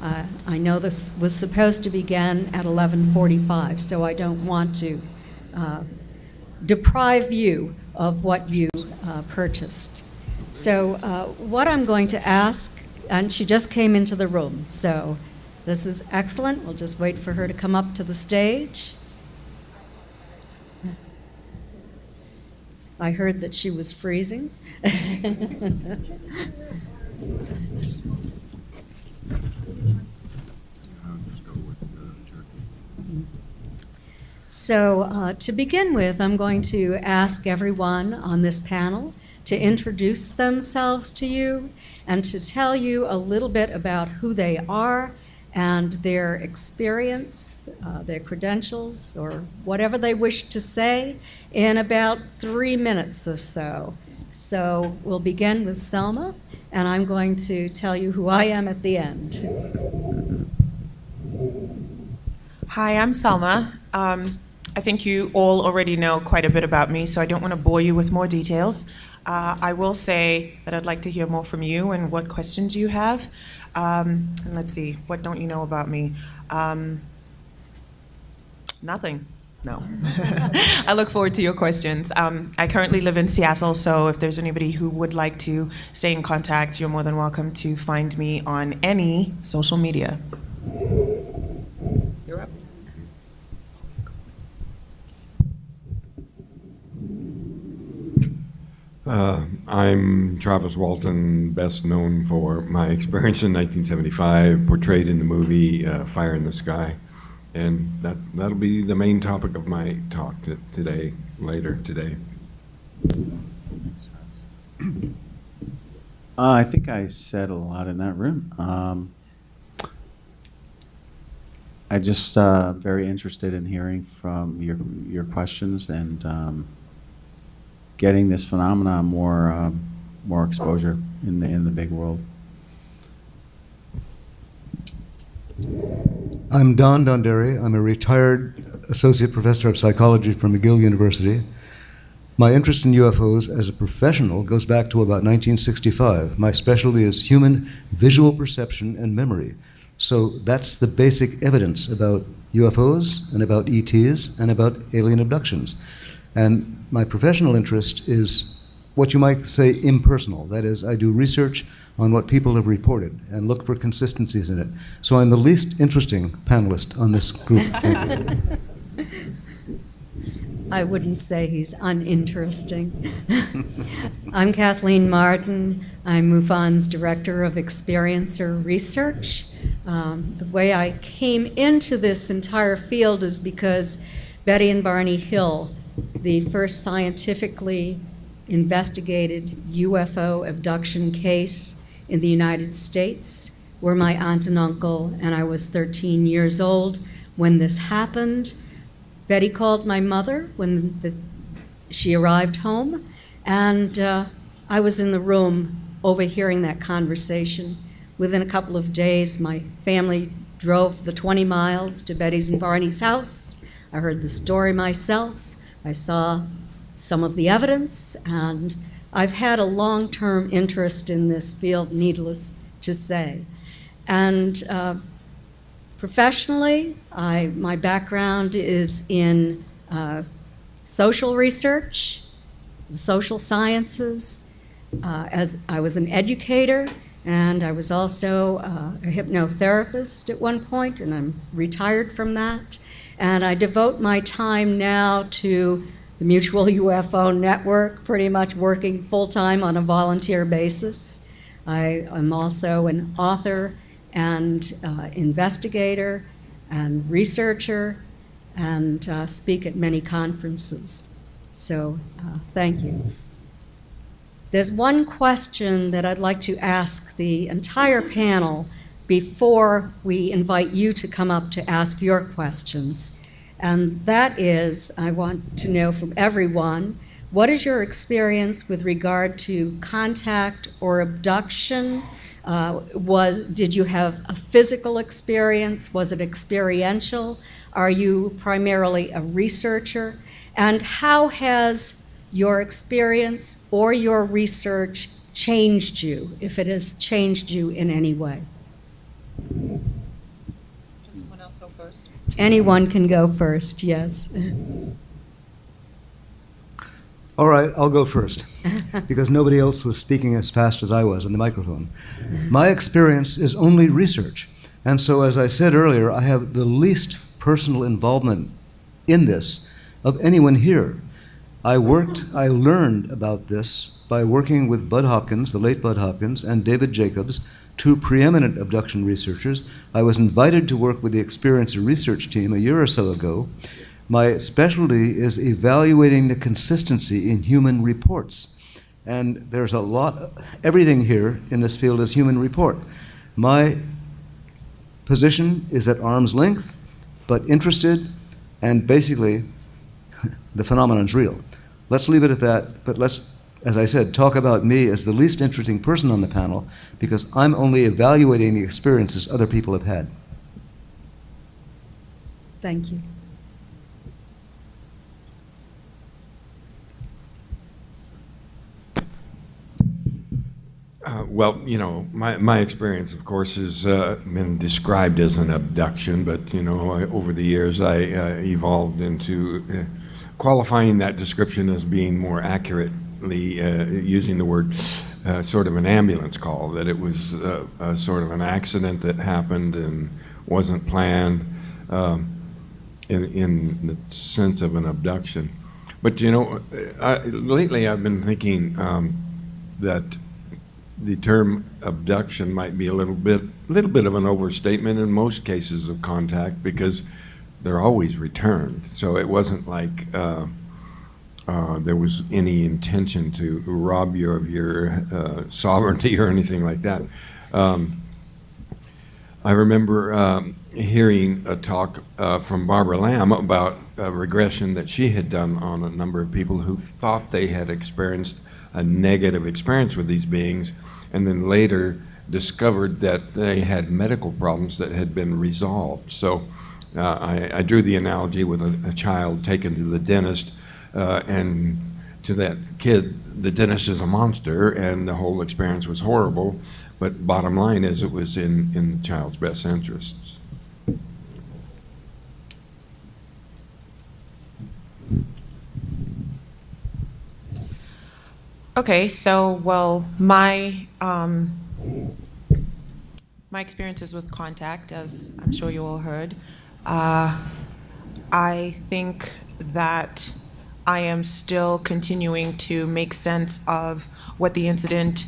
I know this was supposed to begin at 11:45, so I don't want to deprive you of what you purchased. So what I'm going to ask, and she just came into the room, so this is excellent. We'll just wait for her to come up to the stage. I heard that she was freezing. So to begin with, I'm going to ask everyone on this panel to introduce themselves to you and to tell you a little bit about who they are and their experience, their credentials, or whatever they wish to say in about 3 minutes or so. So we'll begin with Salma, and I'm going to tell you who I am at the end. Hi, I'm Salma. I think you all already know quite a bit about me, so I don't want to bore you with more details. I will say that I'd like to hear more from you and what questions you have. And let's see, what don't you know about me? Nothing. No. I look forward to your questions. I currently live in Seattle, so if there's anybody who would like to stay in contact, you're more than welcome to find me on any social media. You're up. I'm Travis Walton, best known for my experience in 1975, portrayed in the movie Fire in the Sky. And that'll be the main topic of my talk today, later today. I think I said a lot in that room. I'm just very interested in hearing from your questions and getting this phenomenon more exposure in the big world. I'm Donderi. I'm a retired associate professor of psychology from McGill University. My interest in UFOs as a professional goes back to about 1965. My specialty is human visual perception and memory. So that's the basic evidence about UFOs and about ETs and about alien abductions. And my professional interest is what you might say impersonal. That is, I do research on what people have reported and look for consistencies in it. So I'm the least interesting panelist on this group. I wouldn't say he's uninteresting. I'm Kathleen Marden. I'm MUFON's Director of Experiencer Research. The way I came into this entire field is because Betty and Barney Hill, the first scientifically investigated UFO abduction case in the United States, were my aunt and uncle, and I was 13 years old when this happened. Betty called my mother when she arrived home, and I was in the room overhearing that conversation. Within a couple of days, my family drove the 20 miles to Betty's and Barney's house. I heard the story myself. I saw some of the evidence, and I've had a long-term interest in this field, needless to say. And professionally, my background is in social research, the social sciences. As I was an educator, and I was also a hypnotherapist at one point, and I'm retired from that. And I devote my time now to the Mutual UFO Network, pretty much working full-time on a volunteer basis. I am also an author and investigator and researcher and speak at many conferences. So thank you. There's one question that I'd like to ask the entire panel before we invite you to come up to ask your questions. And that is, I want to know from everyone, what is your experience with regard to contact or abduction? Did you have a physical experience? Was it experiential? Are you primarily a researcher? And how has your experience or your research changed you, if it has changed you in any way? Anyone can go first, yes. All right, I'll go first, because nobody else was speaking as fast as I was on the microphone. My experience is only research, and so as I said earlier, I have the least personal involvement in this of anyone here. I learned about this by working with Bud Hopkins, the late Bud Hopkins, and David Jacobs, two preeminent abduction researchers. I was invited to work with the Experiencer research team a year or so ago. My specialty is evaluating the consistency in human reports. And there's everything here in this field is human report. My position is at arm's length, but interested, and basically, the phenomenon's real. Let's leave it at that, but let's, as I said, talk about me as the least interesting person on the panel, because I'm only evaluating the experiences other people have had. Thank you. Well, you know, my experience, of course, has been described as an abduction, but, you know, over the years I evolved into qualifying that description as being more accurately using the word sort of an ambulance call, that it was a sort of an accident that happened and wasn't planned in the sense of an abduction. But, you know, lately I've been thinking that the term abduction might be a little bit of an overstatement in most cases of contact, because they're always returned. So it wasn't like there was any intention to rob you of your sovereignty or anything like that. I remember hearing a talk from Barbara Lamb about a regression that she had done on a number of people who thought they had experienced a negative experience with these beings, and then later discovered that they had medical problems that had been resolved. So I drew the analogy with a child taken to the dentist, and to that kid, the dentist is a monster, and the whole experience was horrible. But bottom line is, it was in the child's best interests. Okay, so, well, my experiences with contact, as I'm sure you all heard, I think that I am still continuing to make sense of what the incident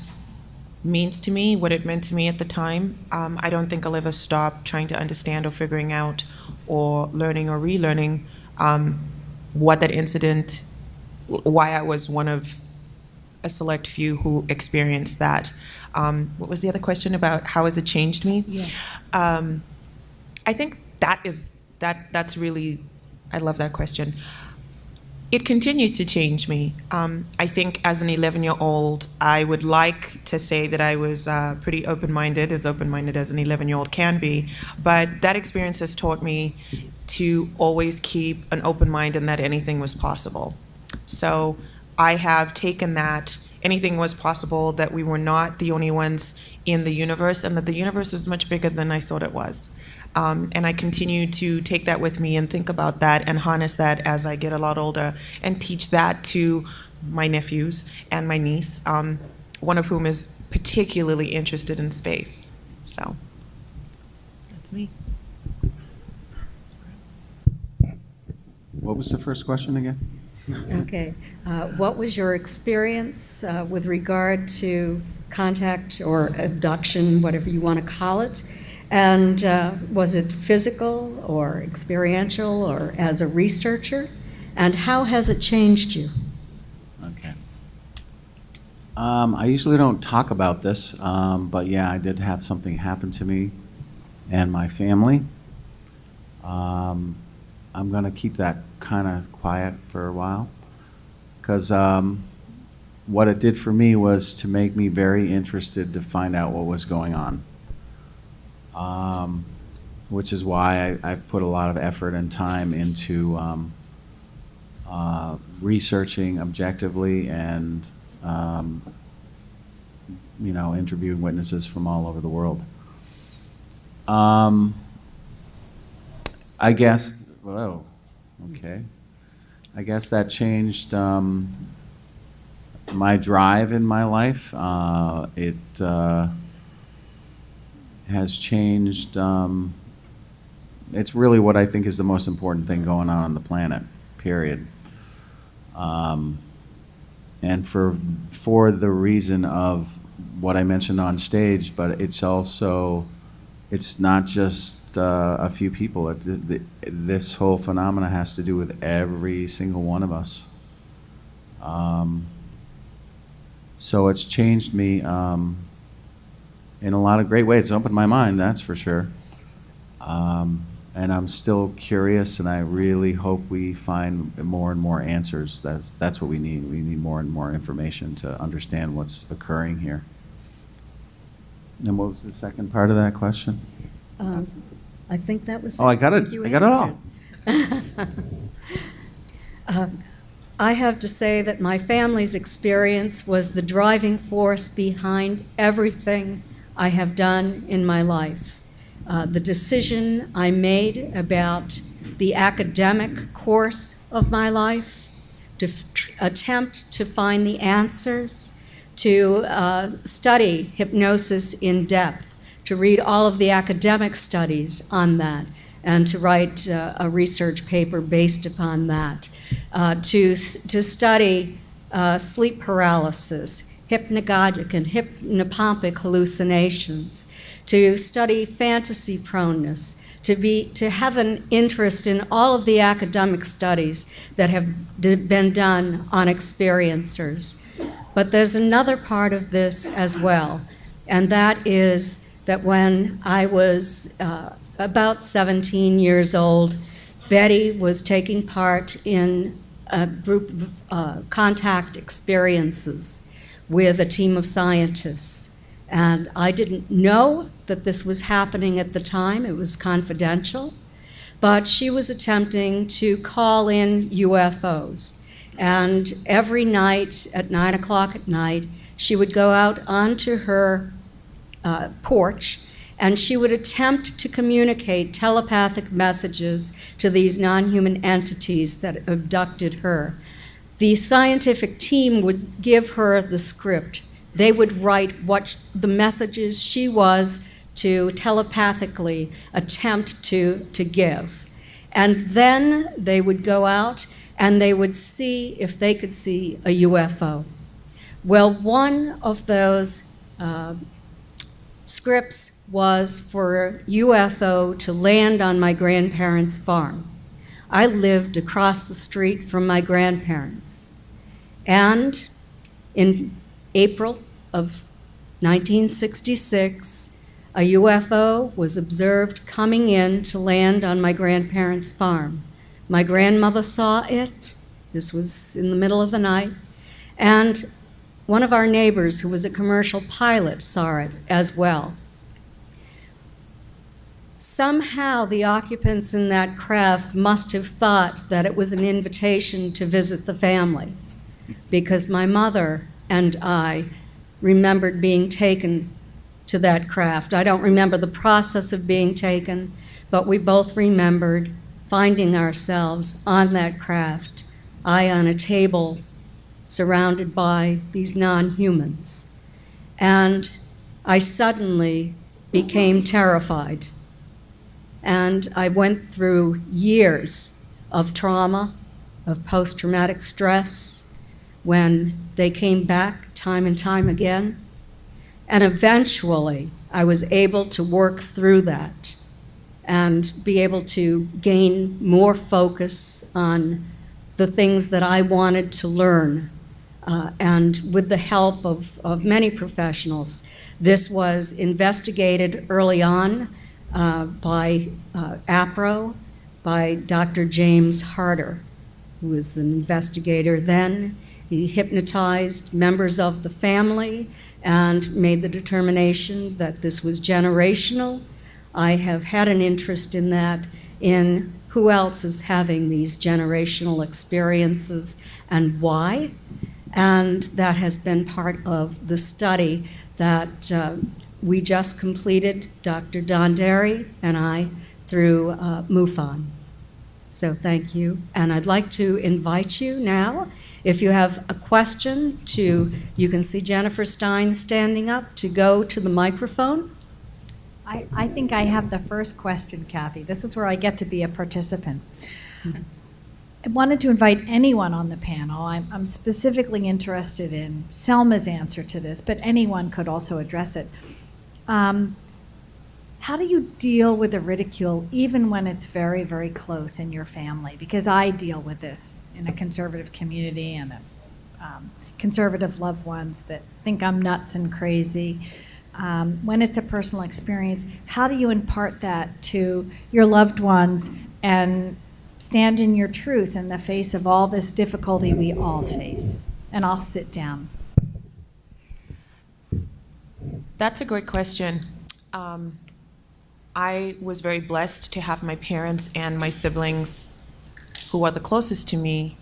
means to me, what it meant to me at the time. I don't think I'll ever stop trying to understand or figuring out or learning or relearning what that incident, why I was one of a select few who experienced that. What was the other question about how has it changed me? Yes. I think that's really, I love that question. It continues to change me. I think as an 11-year-old, I would like to say that I was pretty open-minded as an 11-year-old can be, but that experience has taught me to always keep an open mind and that anything was possible. So I have taken that anything was possible, that we were not the only ones in the universe, and that the universe was much bigger than I thought it was. And I continue to take that with me and think about that and harness that as I get a lot older and teach that to my nephews and my niece, one of whom is particularly interested in space. So that's me. What was the first question again? Okay. What was your experience with regard to contact or abduction, whatever you want to call it? And was it physical or experiential or as a researcher? And how has it changed you? Okay. I usually don't talk about this, but yeah, I did have something happen to me and my family. I'm going to keep that kind of quiet for a while, because what it did for me was to make me very interested to find out what was going on. Which is why I've put a lot of effort and time into researching objectively and interviewing witnesses from all over the world. I guess, whoa, okay. I guess that changed my drive in my life. It has changed, it's really what I think is the most important thing going on the planet, period. And for the reason of what I mentioned on stage, but it's also, it's not just a few people. This whole phenomena has to do with every single one of us. So it's changed me in a lot of great ways. It's opened my mind, that's for sure. And I'm still curious, and I really hope we find more and more answers. That's what we need. We need more and more information to understand what's occurring here. And what was the second part of that question? I think that was. Oh, I got it. You I got it all. answered. I have to say that my family's experience was the driving force behind everything I have done in my life. The decision I made about the academic course of my life, to attempt to find the answers, to study hypnosis in depth, to read all of the academic studies on that, and to write a research paper based upon that, to study sleep paralysis, hypnagogic and hypnopompic hallucinations, to study fantasy proneness, to have an interest in all of the academic studies that have been done on experiencers. But there's another part of this as well, and that is that when I was about 17 years old, Betty was taking part in a group of contact experiences with a team of scientists. And I didn't know that this was happening at the time. It was confidential. But she was attempting to call in UFOs. And every night at 9 o'clock at night, she would go out onto her porch, and she would attempt to communicate telepathic messages to these non-human entities that abducted her. The scientific team would give her the script. They would write what the messages she was to telepathically attempt to give. And then they would go out and they would see if they could see a UFO. Well, one of those scripts was for a UFO to land on my grandparents' farm. I lived across the street from my grandparents. And in April of 1966, a UFO was observed coming in to land on my grandparents' farm. My grandmother saw it. This was in the middle of the night. And one of our neighbors, who was a commercial pilot, saw it as well. Somehow the occupants in that craft must have thought that it was an invitation to visit the family, because my mother and I remembered being taken to that craft. I don't remember the process of being taken, but we both remembered finding ourselves on that craft, I on a table surrounded by these non-humans. And I suddenly became terrified. And I went through years of trauma, of post-traumatic stress, when they came back time and time again. And eventually, I was able to work through that and be able to gain more focus on the things that I wanted to learn. And with the help of many professionals, this was investigated early on by APRO, by Dr. James Harder, who was an investigator then. He hypnotized members of the family and made the determination that this was generational. I have had an interest in that, in who else is having these generational experiences and why. And that has been part of the study that we just completed, Dr. Donderi and I, through MUFON. So thank you. And I'd like to invite you now, if you have a question, you can see Jennifer Stein standing up, to go to the microphone. I think I have the first question, Kathy. This is where I get to be a participant. I wanted to invite anyone on the panel. I'm specifically interested in Selma's answer to this, but anyone could also address it. How do you deal with the ridicule even when it's very, very close in your family? Because I deal with this in a conservative community and conservative loved ones that think I'm nuts and crazy. When it's a personal experience, how do you impart that to your loved ones and stand in your truth in the face of all this difficulty we all face? And I'll sit down. That's a great question. I was very blessed to have my parents and my siblings, who are the closest to me,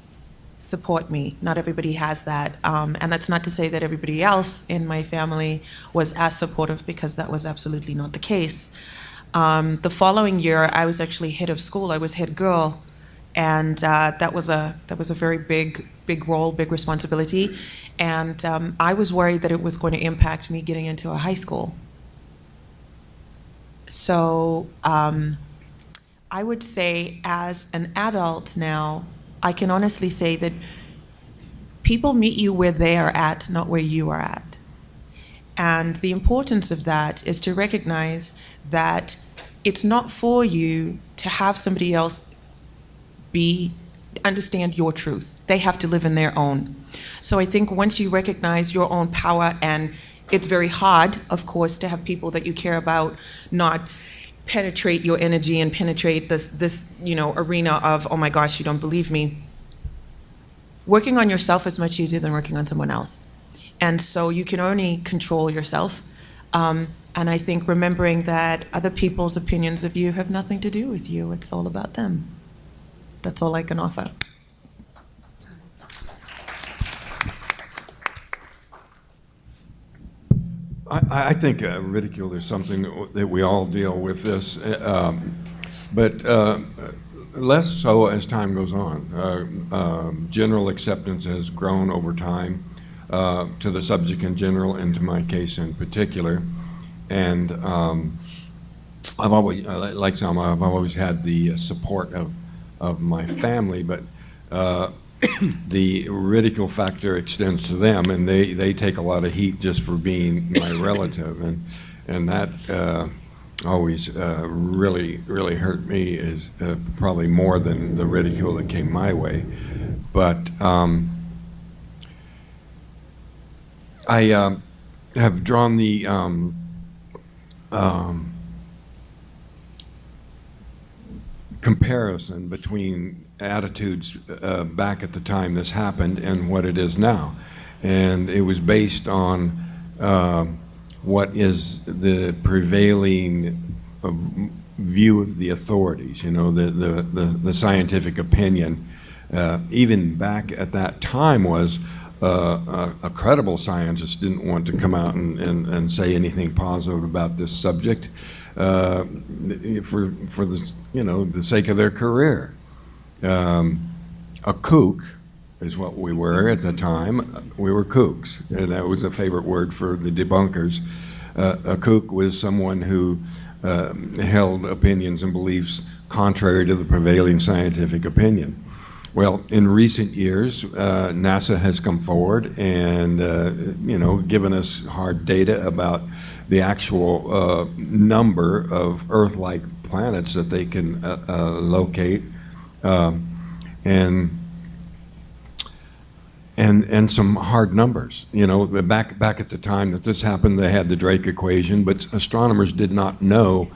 support me. Not everybody has that. And that's not to say that everybody else in my family was as supportive, because that was absolutely not the case. The following year, I was actually head of school. I was head girl. And that was a very big role, big responsibility. And I was worried that it was going to impact me getting into a high school. So I would say, as an adult now, I can honestly say that people meet you where they are at, not where you are at. And the importance of that is to recognize that it's not for you to have somebody else understand your truth. They have to live in their own. So I think once you recognize your own power, and it's very hard, of course, to have people that you care about not penetrate your energy and penetrate this arena of, oh my gosh, you don't believe me. Working on yourself is much easier than working on someone else. And so you can only control yourself. And I think remembering that other people's opinions of you have nothing to do with you. It's all about them. That's all I can offer. I think ridicule is something that we all deal with this, but less so as time goes on. General acceptance has grown over time to the subject in general, and to my case in particular. And I've always, like Salma, I've always had the support of my family, but the ridicule factor extends to them, and they take a lot of heat just for being my relative, and that always really hurt me, is probably more than the ridicule that came my way. But I have drawn the comparison between attitudes back at the time this happened and what it is now. And it was based on what is the prevailing view of the authorities, the scientific opinion. Even back at that time was a credible scientist didn't want to come out and say anything positive about this subject for the sake of their career. A kook is what we were at the time. We were kooks, and that was a favorite word for the debunkers. A kook was someone who held opinions and beliefs contrary to the prevailing scientific opinion. Well, in recent years, NASA has come forward and given us hard data about the actual number of Earth-like planets that they can locate. And some hard numbers. Back at the time that this happened, they had the Drake equation, but astronomers did not know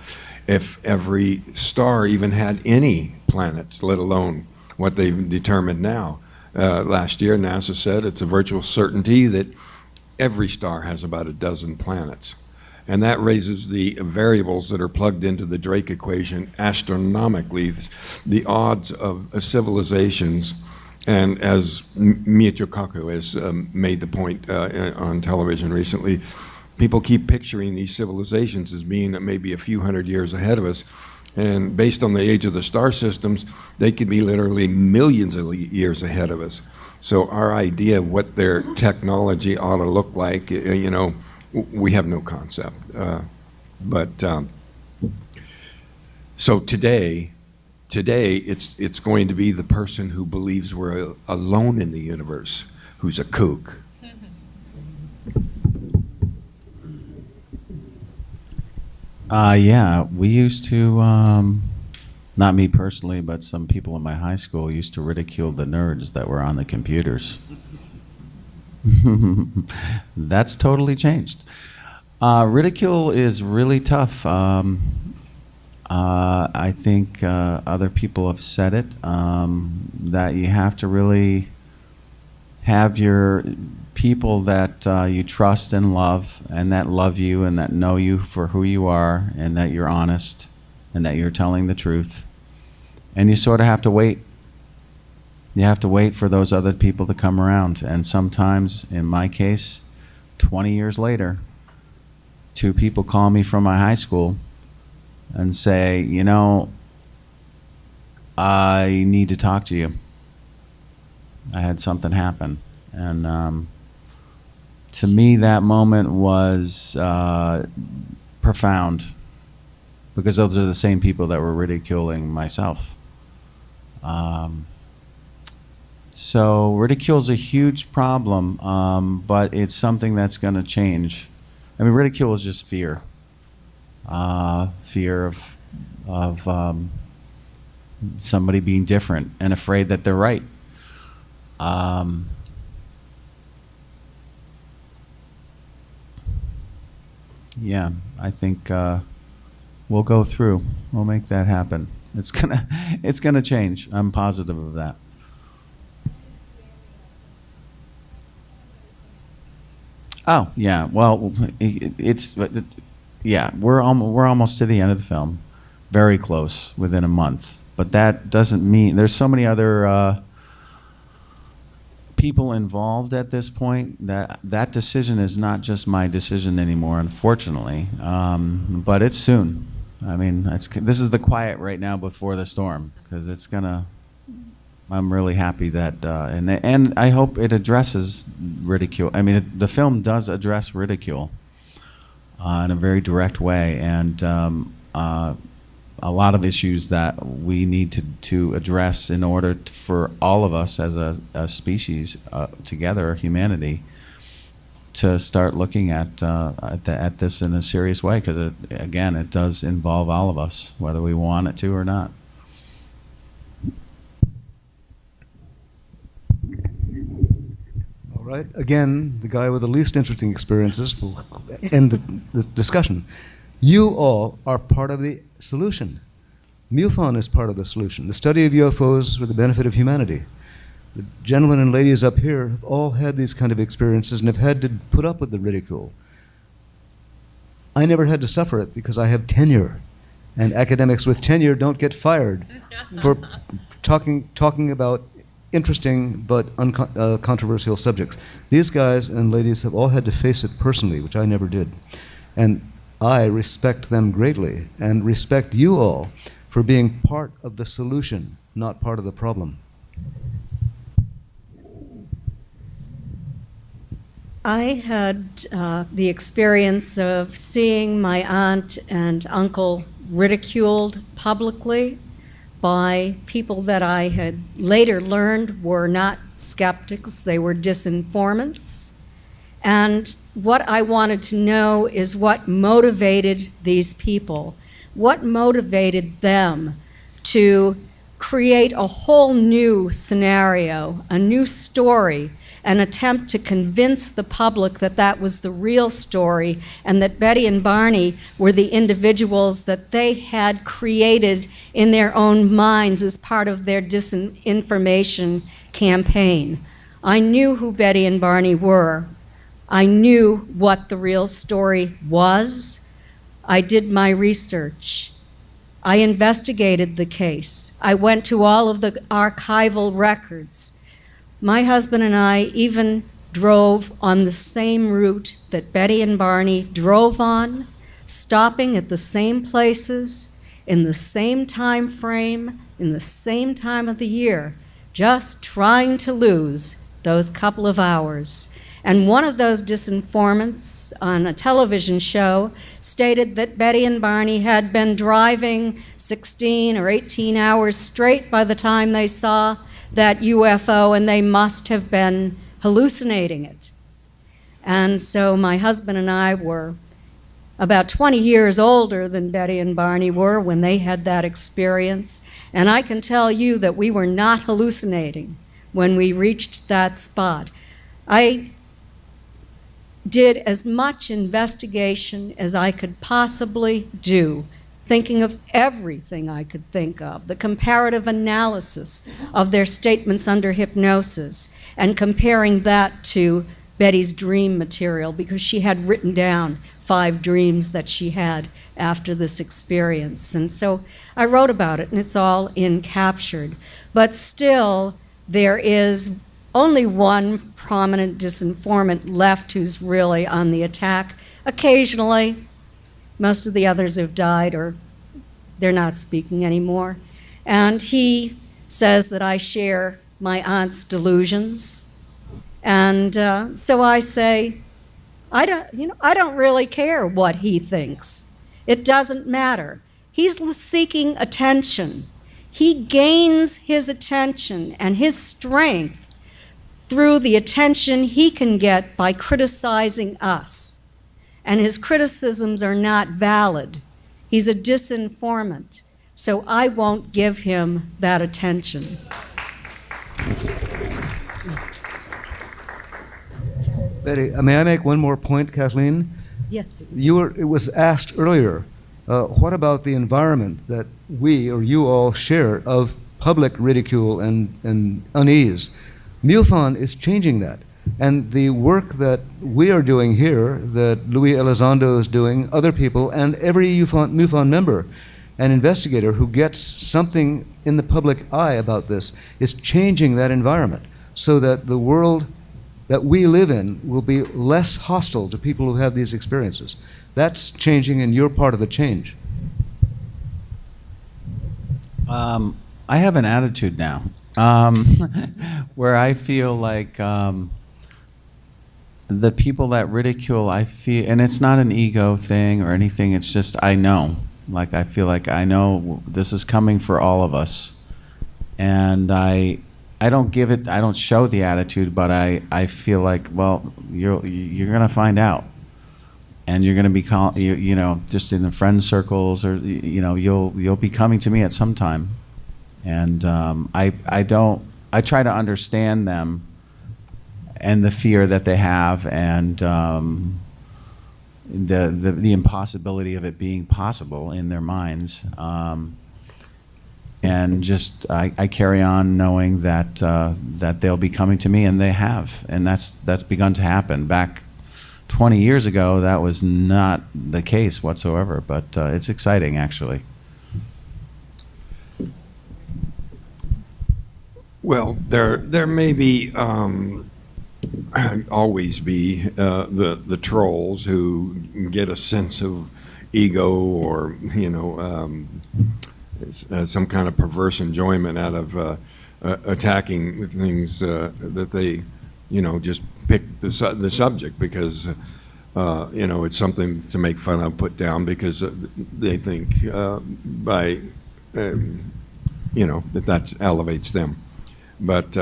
if every star even had any planets, let alone what they've determined now. Last year, NASA said it's a virtual certainty that every star has about a dozen planets. And that raises the variables that are plugged into the Drake equation astronomically. The odds of civilizations, and as Michio Kaku has made the point on television recently, people keep picturing these civilizations as being maybe a few hundred years ahead of us. And based on the age of the star systems, they could be literally millions of years ahead of us. So our idea of what their technology ought to look like, you know, we have no concept. So today, it's going to be the person who believes we're alone in the universe who's a kook. Yeah, we used to, not me personally, but some people in my high school used to ridicule the nerds that were on the computers. That's totally changed. Ridicule is really tough. I think other people have said it, that you have to really have your people that you trust and that love you and that know you for who you are and that you're honest and that you're telling the truth. And you sort of have to wait. You have to wait for those other people to come around. And sometimes, in my case, 20 years later, 2 people call me from my high school and say, you know, I need to talk to you. I had something happen. And to me, that moment was profound, because those are the same people that were ridiculing myself. So ridicule's a huge problem, but it's something that's going to change. I mean, ridicule is just fear. Fear of somebody being different and afraid that they're right. Yeah, I think we'll go through. We'll make that happen. It's gonna change. I'm positive of that. Oh yeah. Well, yeah. We're almost to the end of the film. Very close, within a month. But that doesn't mean there's so many other people involved at this point that decision is not just my decision anymore, unfortunately. But it's soon. I mean, this is the quiet right now before the storm, because it's gonna. I'm really happy that, and I hope it addresses ridicule. I mean, the film does address ridicule in a very direct way, and a lot of issues that we need to address in order for all of us as a species together, humanity, to start looking at this in a serious way, because again, it does involve all of us, whether we want it to or not. All right. Again, the guy with the least interesting experiences will end the discussion. You all are part of the solution. MUFON is part of the solution. The study of UFOs for the benefit of humanity. The gentlemen and ladies up here have all had these kind of experiences and have had to put up with the ridicule. I never had to suffer it because I have tenure, and academics with tenure don't get fired for talking about interesting but controversial subjects. These guys and ladies have all had to face it personally, which I never did. And I respect them greatly and respect you all for being part of the solution, not part of the problem. I had the experience of seeing my aunt and uncle ridiculed publicly by people that I had later learned were not skeptics, they were disinformants. And what I wanted to know is what motivated these people, what motivated them to create a whole new scenario, a new story, an attempt to convince the public that that was the real story and that Betty and Barney were the individuals that they had created in their own minds as part of their disinformation campaign. I knew who Betty and Barney were. I knew what the real story was. I did my research. I investigated the case. I went to all of the archival records. My husband and I even drove on the same route that Betty and Barney drove on, stopping at the same places, in the same time frame, in the same time of the year, just trying to lose those couple of hours. And one of those disinformants on a television show stated that Betty and Barney had been driving 16 or 18 hours straight by the time they saw that UFO, and they must have been hallucinating it. And so my husband and I were about 20 years older than Betty and Barney were when they had that experience. And I can tell you that we were not hallucinating when we reached that spot. I did as much investigation as I could possibly do, thinking of everything I could think of, the comparative analysis of their statements under hypnosis, and comparing that to Betty's dream material, because she had written down 5 dreams that she had after this experience. And so I wrote about it, and it's all captured. But still, there is only one prominent disinformant left who's really on the attack. Occasionally, most of the others have died or they're not speaking anymore. And he says that I share my aunt's delusions. And so I say, I don't really care what he thinks. It doesn't matter. He's seeking attention. He gains his attention and his strength through the attention he can get by criticizing us. And his criticisms are not valid. He's a disinformant. So I won't give him that attention. Betty, may I make one more point, Kathleen? Yes. It was asked earlier, what about the environment that we or you all share of public ridicule and unease? MUFON is changing that. And the work that we are doing here, that Luis Elizondo is doing, other people, and every MUFON member and investigator who gets something in the public eye about this is changing that environment so that the world that we live in will be less hostile to people who have these experiences. That's changing, and you're part of the change. I have an attitude now where I feel like the people that ridicule, I feel, and it's not an ego thing or anything, it's just I know. Like, I feel like I know this is coming for all of us. And I don't show the attitude, but I feel like, well, you're going to find out. And you're going to be just in the friend circles, or you'll be coming to me at some time. And I try to understand them and the fear that they have, and the impossibility of it being possible in their minds. And just I carry on knowing that that they'll be coming to me, and they have, and that's begun to happen. Back 20 years ago, that was not the case whatsoever, but it's exciting, actually. Well, there may be always be the trolls who get a sense of ego, or some kind of perverse enjoyment out of attacking things that they just pick the subject because it's something to make fun of, put down, because they think by that elevates them. But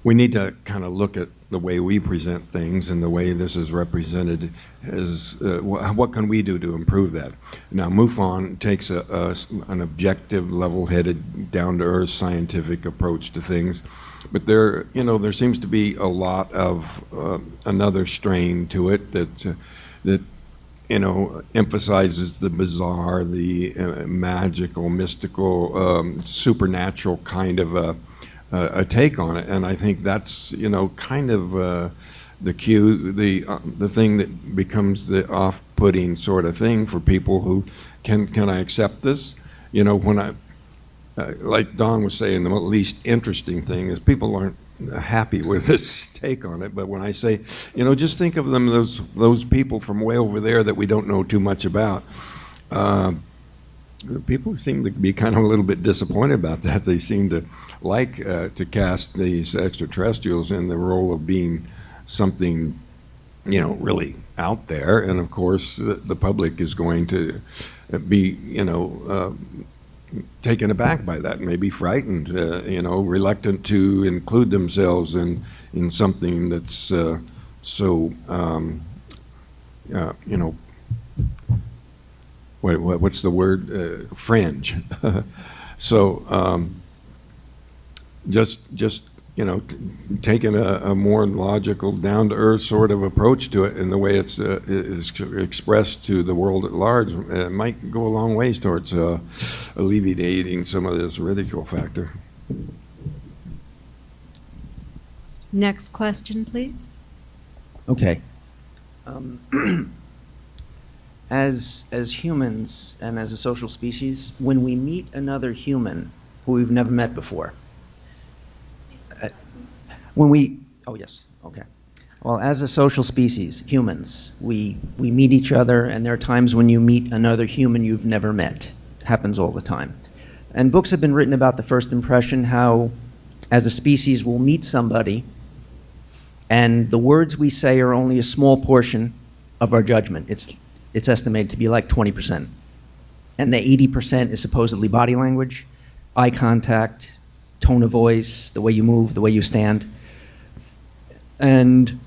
we need to kind of look at the way we present things and the way this is represented as what can we do to improve that. Now, MUFON takes an objective, level-headed, down-to-earth scientific approach to things, but there seems to be a lot of another strain to it that emphasizes the bizarre, the magical, mystical, supernatural kind of a take on it. And I think that's kind of the cue, the thing that becomes the off-putting sort of thing for people who can I accept this? When I like Don was saying, the least interesting thing is people aren't happy with this take on it. But when I say, just think of them, those people from way over there that we don't know too much about. people seem to be kind of a little bit disappointed about that. They seem to like to cast these extraterrestrials in the role of being something, really out there. And of course, the public is going to be, taken aback by that, maybe frightened, reluctant to include themselves in something that's so, what's the word? Fringe. So just taking a more logical, down-to-earth sort of approach to it, and the way it's is expressed to the world at large, might go a long ways towards alleviating some of this ridicule factor. Next question, please. Okay. As humans and as a social species, when we meet another human who we've never met before, Well, as a social species, humans, we meet each other, and there are times when you meet another human you've never met. It happens all the time. And books have been written about the first impression, how as a species we'll meet somebody, and the words we say are only a small portion of our judgment. It's estimated to be like 20%. And the 80% is supposedly body language, eye contact, tone of voice, the way you move, the way you stand. And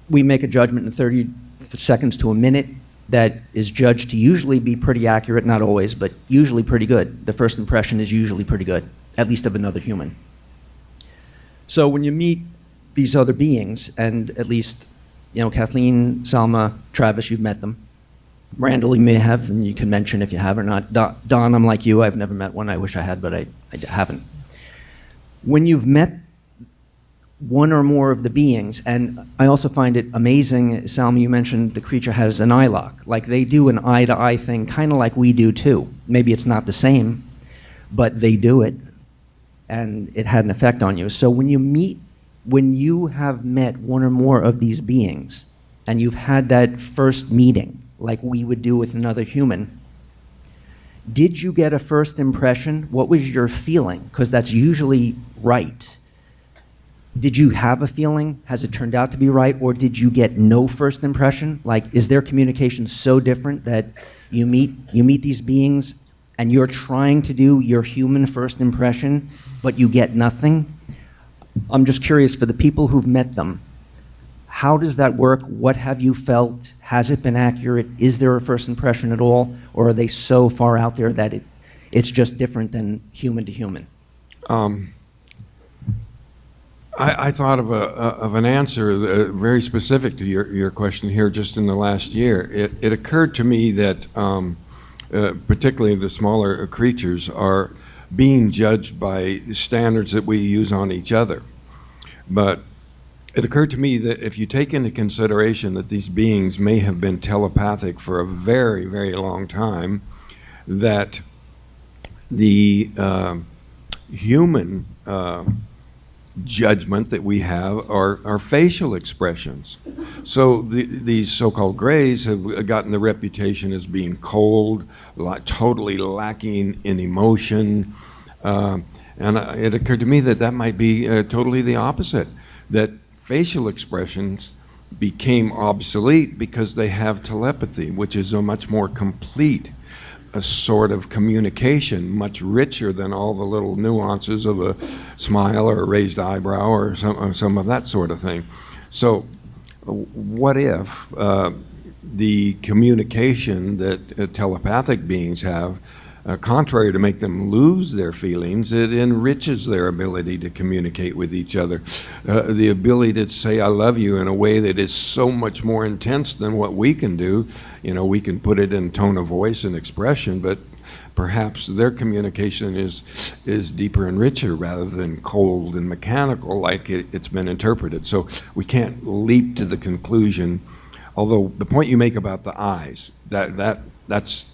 we make a judgment in 30 seconds to a minute that is judged to usually be pretty accurate, not always, but usually pretty good. The first impression is usually pretty good, at least of another human. So when you meet these other beings, and at least, Kathleen, Salma, Travis, you've met them. Randall, you may have, and you can mention if you have or not. Don, I'm like you, I've never met one. I wish I had, but I haven't. When you've met one or more of the beings, and I also find it amazing, Salma, you mentioned the creature has an eye lock. Like they do an eye-to-eye thing, kind of like we do too. Maybe it's not the same, but they do it, and it had an effect on you. So when you have met one or more of these beings, and you've had that first meeting, like we would do with another human, did you get a first impression? What was your feeling? Because that's usually right. Did you have a feeling? Has it turned out to be right? Or did you get no first impression? Like, is their communication so different that you meet these beings and you're trying to do your human first impression, but you get nothing? I'm just curious, for the people who've met them, how does that work? What have you felt? Has it been accurate? Is there a first impression at all? Or are they so far out there that it's just different than human to human? I thought of an answer very specific to your question here just in the last year. It occurred to me that particularly the smaller creatures are being judged by standards that we use on each other. But it occurred to me that if you take into consideration that these beings may have been telepathic for a very, very long time, that the human judgment that we have are facial expressions. So these so-called grays have gotten the reputation as being cold, totally lacking in emotion. And it occurred to me that might be totally the opposite, that facial expressions became obsolete because they have telepathy, which is a much more complete sort of communication, much richer than all the little nuances of a smile or a raised eyebrow or some of that sort of thing. So what if the communication that telepathic beings have, contrary to make them lose their feelings, it enriches their ability to communicate with each other. The ability to say I love you in a way that is so much more intense than what we can do. We can put it in tone of voice and expression, but perhaps their communication is deeper and richer rather than cold and mechanical like it's been interpreted. So we can't leap to the conclusion, although the point you make about the eyes, that's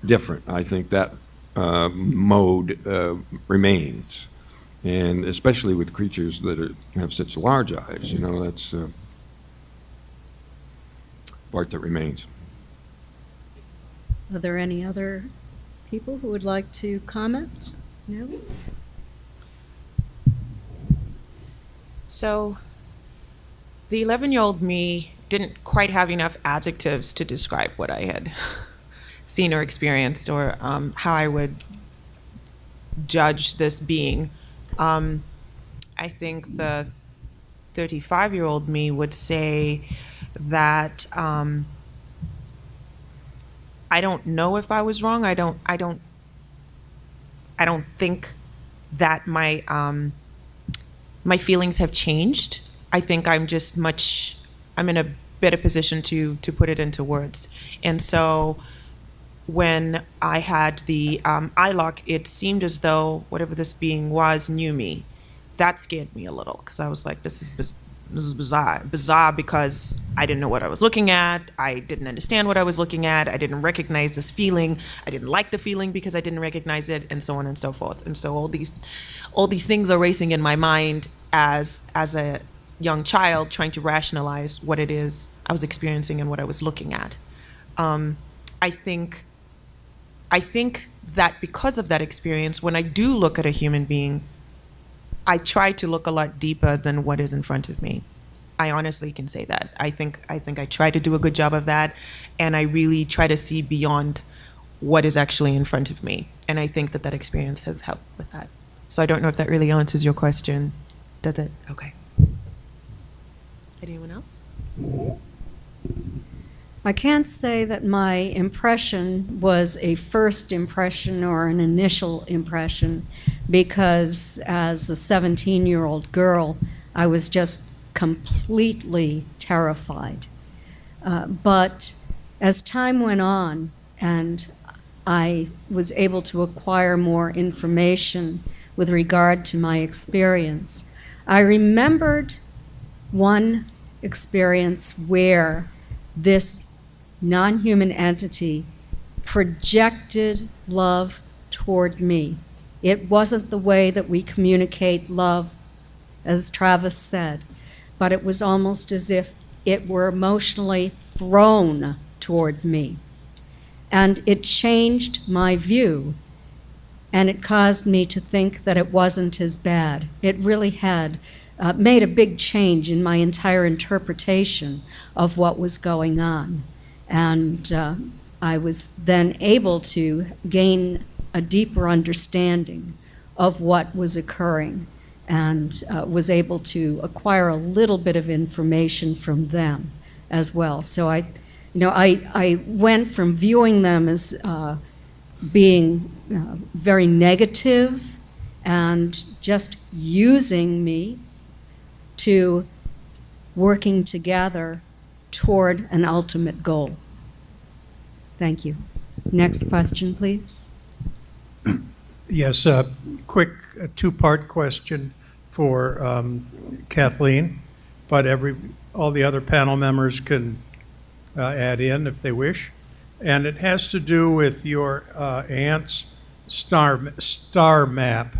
different. I think that mode remains, and especially with creatures that have such large eyes, that's part that remains. Are there any other people who would like to comment? No? So, the 11-year-old me didn't quite have enough adjectives to describe what I had seen or experienced, or how I would judge this being. I think the 35-year-old me would say that I don't know if I was wrong. I don't think that my my feelings have changed. I think I'm in a better position to put it into words. And so when I had the eye lock, it seemed as though whatever this being was knew me. That scared me a little, because I was like, this is bizarre. Bizarre because I didn't know what I was looking at. I didn't understand what I was looking at. I didn't recognize this feeling. I didn't like the feeling because I didn't recognize it, and so on and so forth. And so all these things are racing in my mind as a young child, trying to rationalize what it is I was experiencing and what I was looking at. I think that because of that experience, when I do look at a human being, I try to look a lot deeper than what is in front of me. I honestly can say that. I think I try to do a good job of that, and I really try to see beyond what is actually in front of me. And I think that experience has helped with that. So I don't know if that really answers your question. Does it? Okay. Anyone else? I can't say that my impression was a first impression or an initial impression, because as a 17-year-old girl, I was just completely terrified. But as time went on and I was able to acquire more information with regard to my experience, I remembered one experience where this non-human entity projected love toward me. It wasn't the way that we communicate love, as Travis said, but it was almost as if it were emotionally thrown toward me. And it changed my view, and it caused me to think that it wasn't as bad. It really had made a big change in my entire interpretation of what was going on. And I was then able to gain a deeper understanding of what was occurring, and was able to acquire a little bit of information from them as well. So I went from viewing them as being very negative and just using me to working together toward an ultimate goal. Thank you. Next question, please. Yes, a quick two-part question for Kathleen, but all the other panel members can add in if they wish. And it has to do with your aunt's star map.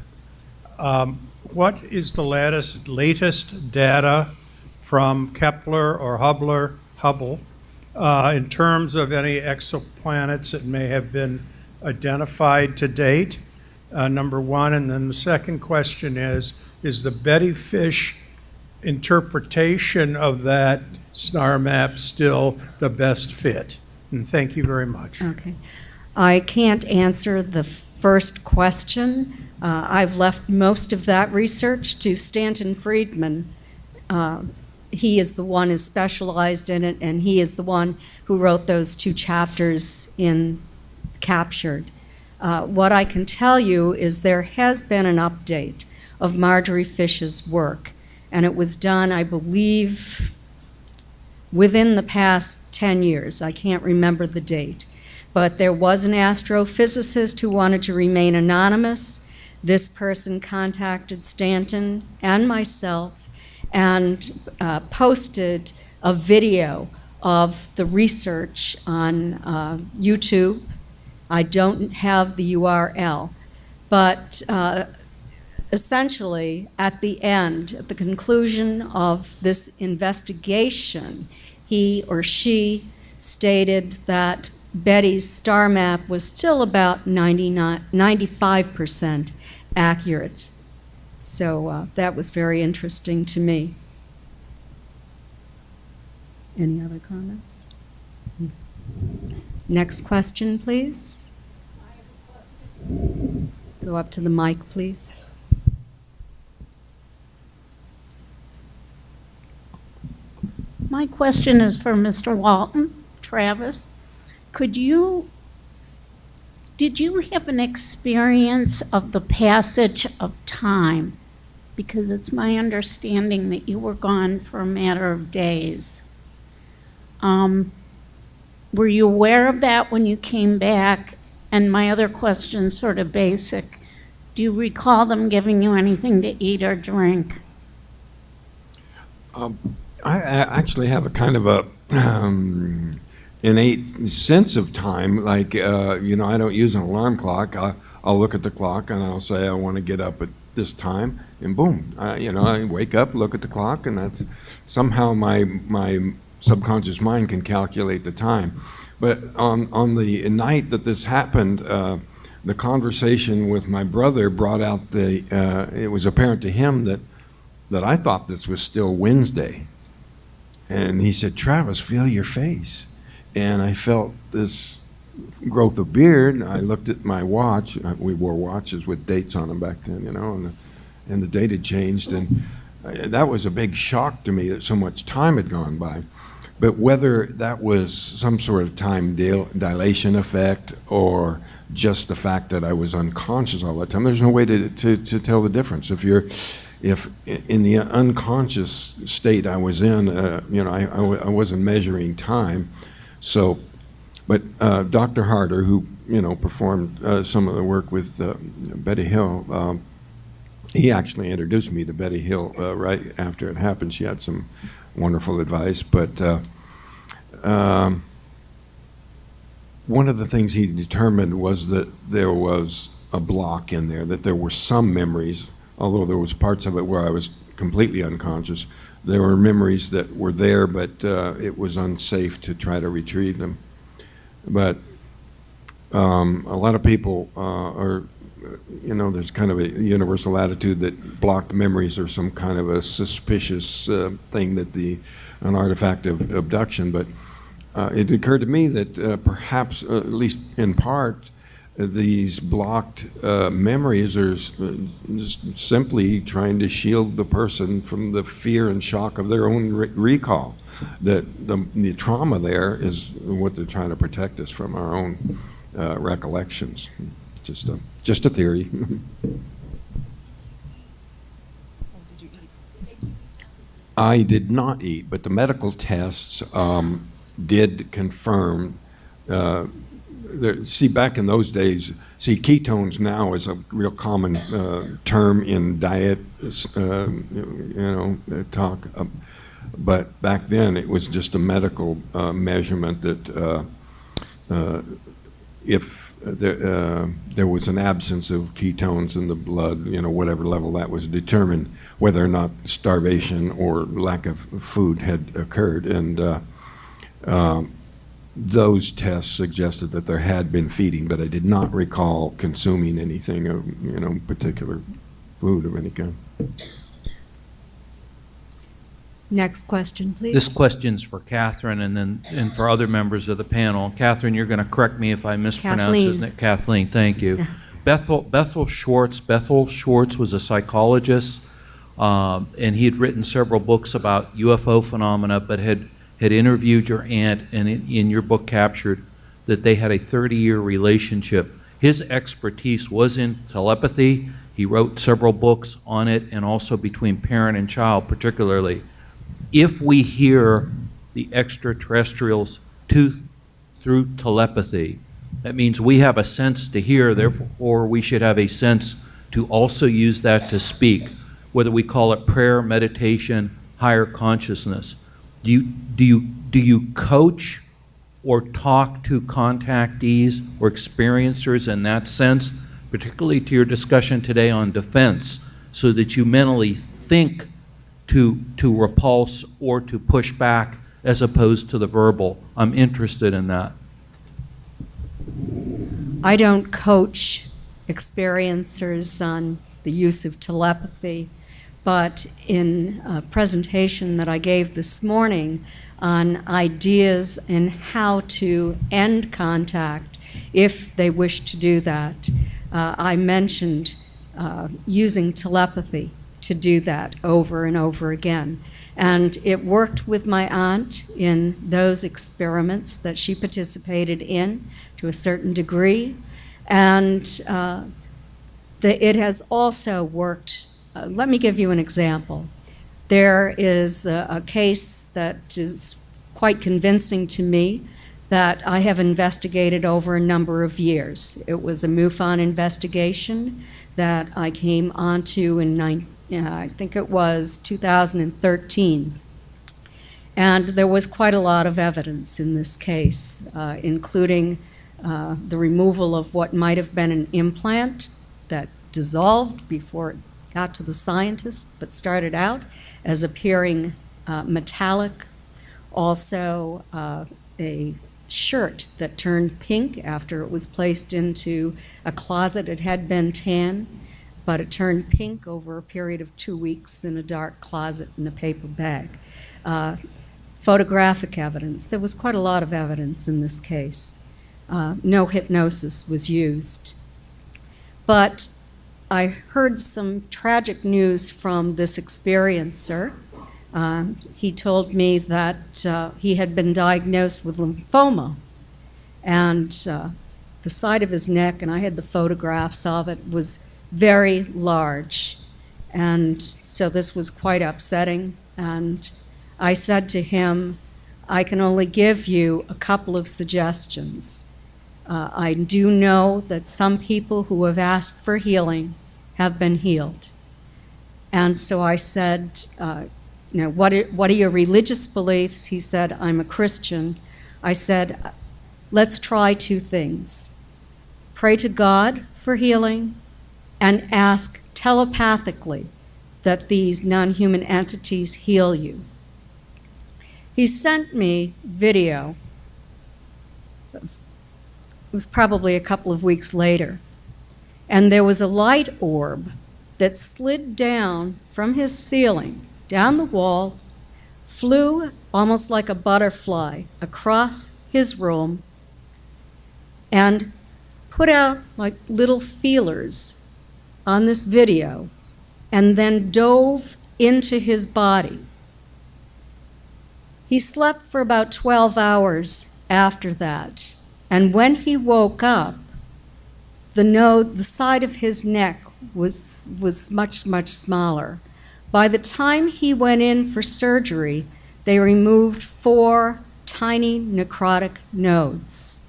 What is the latest data from Kepler or Hubble in terms of any exoplanets that may have been identified to date? Number one. And then the second question is the Betty Fish interpretation of that star map still the best fit? And thank you very much. Okay. I can't answer the first question. I've left most of that research to Stanton Friedman. He is the one who specialized in it, and he is the one who wrote those 2 chapters in Captured. What I can tell you is there has been an update of Marjorie Fish's work, and it was done, I believe, within the past 10 years. I can't remember the date. But there was an astrophysicist who wanted to remain anonymous. This person contacted Stanton and myself and posted a video of the research on YouTube. I don't have the URL, but essentially at the end, at the conclusion of this investigation, he or she stated that Betty's star map was still about 95% accurate. So that was very interesting to me. Any other comments? Next question, please. Go up to the mic, please. My question is for Mr. Walton. Travis, did you have an experience of the passage of time? Because it's my understanding that you were gone for a matter of days. Were you aware of that when you came back? And my other question, sort of basic, do you recall them giving you anything to eat or drink? I actually have a kind of a innate sense of time. Like, I don't use an alarm clock. I'll look at the clock and I'll say I want to get up at this time, and boom, I wake up, look at the clock, and that's somehow my subconscious mind can calculate the time. But on the night that this happened, the conversation with my brother brought out it was apparent to him that I thought this was still Wednesday. And he said, "Travis, feel your face." And I felt this growth of beard. I looked at my watch. We wore watches with dates on them back then, and the date had changed. And that was a big shock to me that so much time had gone by. But whether that was some sort of time dilation effect or just the fact that I was unconscious all the time, there's no way to tell the difference. If in the unconscious state I was in, I wasn't measuring time. So, but Dr. Harder, who performed some of the work with Betty Hill, he actually introduced me to Betty Hill right after it happened. She had some wonderful advice, but one of the things he determined was that there was a block in there, that there were some memories, although there was parts of it where I was completely unconscious. There were memories that were there, but it was unsafe to try to retrieve them. But a lot of people are, there's kind of a universal attitude that blocked memories are some kind of a suspicious thing, that an artifact of abduction. But it occurred to me that perhaps, at least in part, these blocked memories are just simply trying to shield the person from the fear and shock of their own recall. That the trauma there is what they're trying to protect us from, our own recollections. Just a theory. I did not eat, but the medical tests did confirm. Back in those days, ketones now is a real common term in diet, talk. But back then, it was just a medical measurement that if there was an absence of ketones in the blood, whatever level that was, determined whether or not starvation or lack of food had occurred. And those tests suggested that there had been feeding, but I did not recall consuming anything of, particular food of any kind. Next question, please. This question's for Catherine and for other members of the panel. Catherine, you're going to correct me if I mispronounce his name. Kathleen, thank you. Yeah. Bethel Schwartz was a psychologist, and he had written several books about UFO phenomena, but had interviewed your aunt, and in your book captured that they had a 30-year relationship. His expertise was in telepathy. He wrote several books on it, and also between parent and child particularly. If we hear the extraterrestrials through telepathy, that means we have a sense to hear, therefore we should have a sense to also use that to speak, whether we call it prayer, meditation, higher consciousness. Do you coach or talk to contactees or experiencers in that sense, particularly to your discussion today on defense, so that you mentally think to repulse or to push back as opposed to the verbal? I'm interested in that. I don't coach experiencers on the use of telepathy, but in a presentation that I gave this morning on ideas and how to end contact if they wish to do that, I mentioned using telepathy to do that over and over again. And it worked with my aunt in those experiments that she participated in to a certain degree. And it has also worked. Let me give you an example. There is a case that is quite convincing to me that I have investigated over a number of years. It was a MUFON investigation that I came onto in I think it was 2013. And there was quite a lot of evidence in this case, including the removal of what might have been an implant that dissolved before it got to the scientist, but started out as appearing metallic. Also, a shirt that turned pink after it was placed into a closet. It had been tan, but it turned pink over a period of 2 weeks in a dark closet in a paper bag. Photographic evidence. There was quite a lot of evidence in this case. No hypnosis was used. But I heard some tragic news from this experiencer. He told me that he had been diagnosed with lymphoma, and the side of his neck, and I had the photographs of it, was very large. And so this was quite upsetting. And I said to him, I can only give you a couple of suggestions. I do know that some people who have asked for healing have been healed. And so I said, what are your religious beliefs? He said, I'm a Christian. I said, let's try two things. Pray to God for healing and ask telepathically that these non-human entities heal you. He sent me video. It was probably a couple of weeks later. And there was a light orb that slid down from his ceiling, down the wall, flew almost like a butterfly across his room, and put out like little feelers on this video, and then dove into his body. He slept for about 12 hours after that, and when he woke up, the side of his neck was much, much smaller. By the time he went in for surgery, they removed 4 tiny necrotic nodes.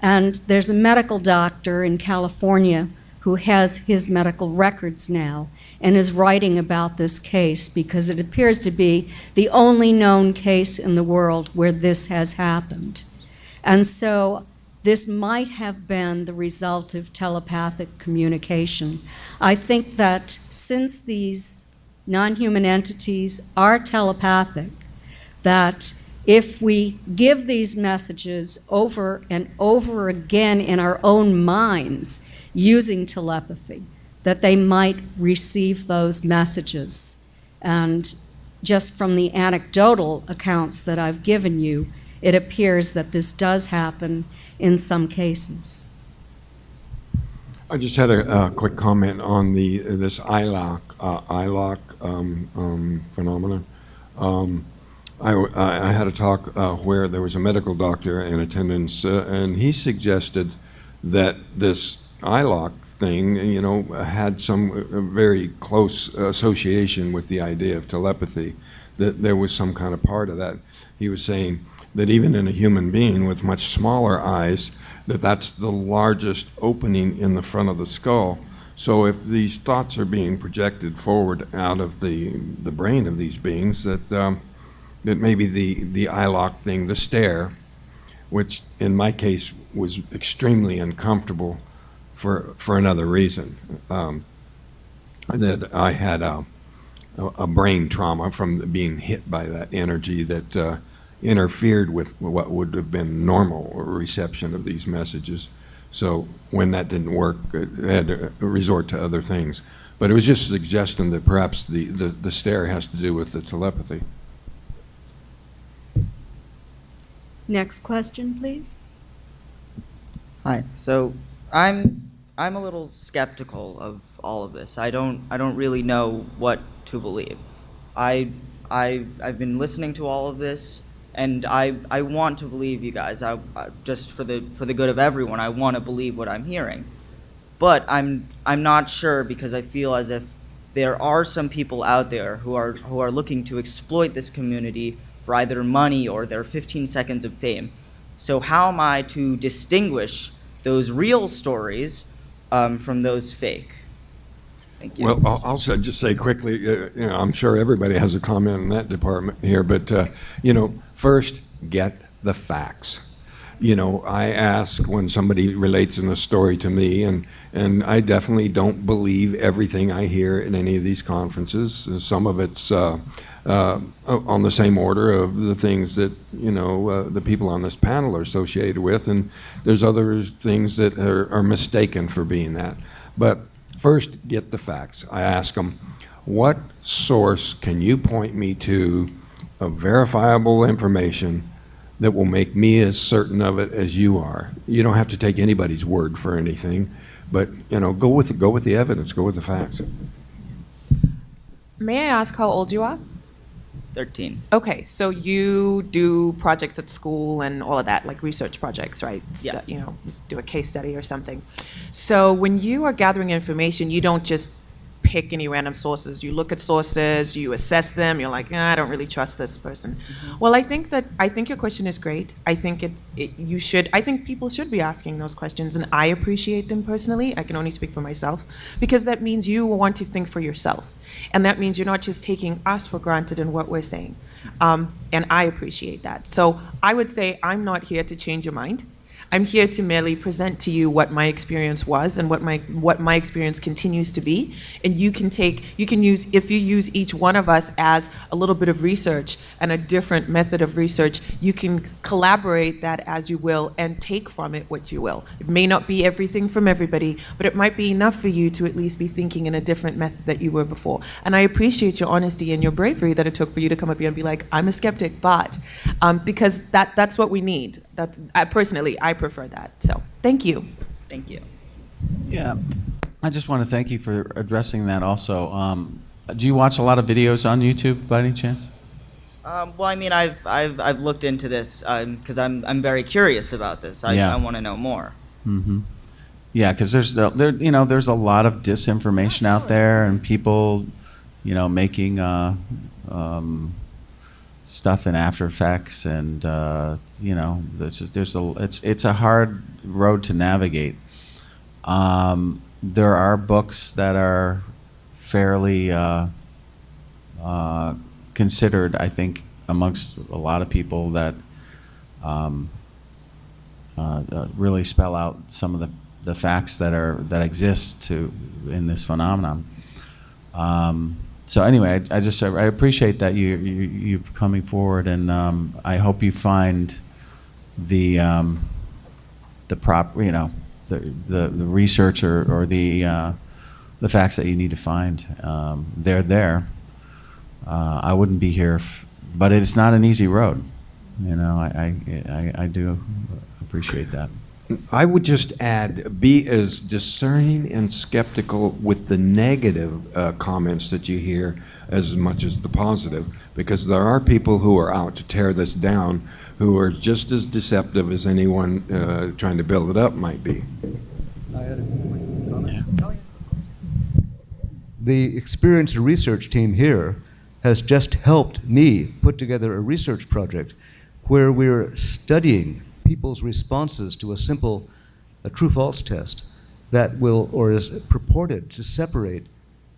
And there's a medical doctor in California who has his medical records now and is writing about this case because it appears to be the only known case in the world where this has happened. And so this might have been the result of telepathic communication. I think that since these non-human entities are telepathic, that if we give these messages over and over again in our own minds using telepathy, that they might receive those messages. And just from the anecdotal accounts that I've given you, it appears that this does happen in some cases. I just had a quick comment on this ILOC phenomenon. I had a talk where there was a medical doctor in attendance, and he suggested that this ILOC thing, had some very close association with the idea of telepathy, that there was some kind of part of that. He was saying that even in a human being with much smaller eyes, that's the largest opening in the front of the skull. So if these thoughts are being projected forward out of the brain of these beings, that maybe the ILOC thing, the stare, which in my case was extremely uncomfortable for another reason, that I had a brain trauma from being hit by that energy that interfered with what would have been normal reception of these messages. So when that didn't work, it had to resort to other things. But it was just a suggestion that perhaps the stare has to do with the telepathy. Next question, please. Hi. So I'm a little skeptical of all of this. I don't really know what to believe. I've been listening to all of this, and I want to believe you guys. I just for the good of everyone, I want to believe what I'm hearing. But I'm not sure, because I feel as if there are some people out there who are looking to exploit this community for either money or their 15 seconds of fame. So how am I to distinguish those real stories from those fake? Thank you. Well, I'll just say quickly, I'm sure everybody has a comment in that department here, but, first, get the facts. I ask when somebody relates in a story to me, and I definitely don't believe everything I hear in any of these conferences. Some of it's on the same order of the things that, the people on this panel are associated with, and there's other things that are mistaken for being that. But first, get the facts. I ask them, what source can you point me to of verifiable information that will make me as certain of it as you are? You don't have to take anybody's word for anything, but go with the evidence, go with the facts. May I ask how old you are? 13. Okay, so you do projects at school and all of that, like research projects, right? Yeah. Just do a case study or something. So when you are gathering information, you don't just pick any random sources. You look at sources, you assess them, you're like, I don't really trust this person. Mm-hmm. Well, I think your question is great. I think I think people should be asking those questions, and I appreciate them personally. I can only speak for myself, because that means you want to think for yourself. And that means you're not just taking us for granted in what we're saying. And I appreciate that. So I would say I'm not here to change your mind. I'm here to merely present to you what my experience was and what my experience continues to be. And if you use each one of us as a little bit of research and a different method of research, you can collaborate that as you will and take from it what you will. It may not be everything from everybody, but it might be enough for you to at least be thinking in a different method that you were before. And I appreciate your honesty and your bravery that it took for you to come up here and be like, I'm a skeptic, but because that's what we need. Personally, I prefer that. So thank you. Thank you. Yeah, I just want to thank you for addressing that also. Do you watch a lot of videos on YouTube by any chance? Well, I mean, I've looked into this because I'm very curious about this. I want to know more. Mm-hmm. Yeah, because there's a lot of disinformation out there, and people, making stuff in After Effects, and it's a hard road to navigate. There are books that are fairly considered, I think, amongst a lot of people that really spell out some of the facts that exist in this phenomenon. So anyway, I appreciate that you coming forward, and I hope you find the research or the facts that you need to find. They're there. I wouldn't be here, but it's not an easy road. I do appreciate that. I would just add, be as discerning and skeptical with the negative comments that you hear as much as the positive, because there are people who are out to tear this down who are just as deceptive as anyone trying to build it up might be. The experienced research team here has just helped me put together a research project where we're studying people's responses to a true-false test that will, or is purported to separate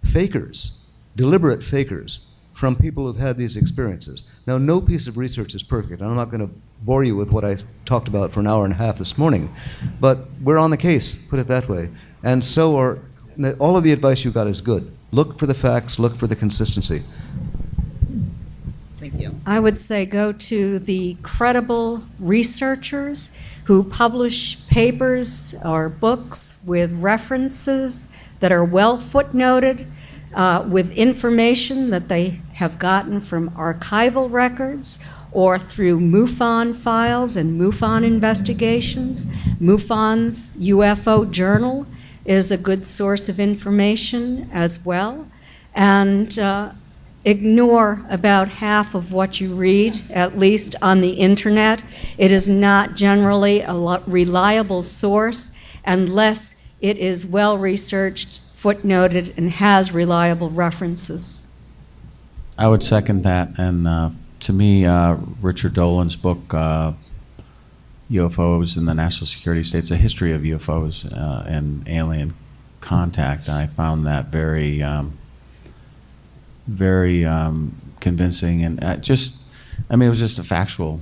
fakers, deliberate fakers, from people who've had these experiences. Now, no piece of research is perfect. I'm not going to bore you with what I talked about for an hour and a half this morning, but we're on the case, put it that way. And so are, all of the advice you got is good. Look for the facts, look for the consistency. Thank you. I would say go to the credible researchers who publish papers or books with references that are well footnoted, with information that they have gotten from archival records or through MUFON files and MUFON investigations. MUFON's UFO Journal is a good source of information as well. And ignore about half of what you read, at least on the internet. It is not generally a reliable source unless it is well-researched, footnoted, and has reliable references. I would second that, and to me, Richard Dolan's book, UFOs in the National Security States, A History of UFOs and Alien Contact, I found that very convincing, and it was just a factual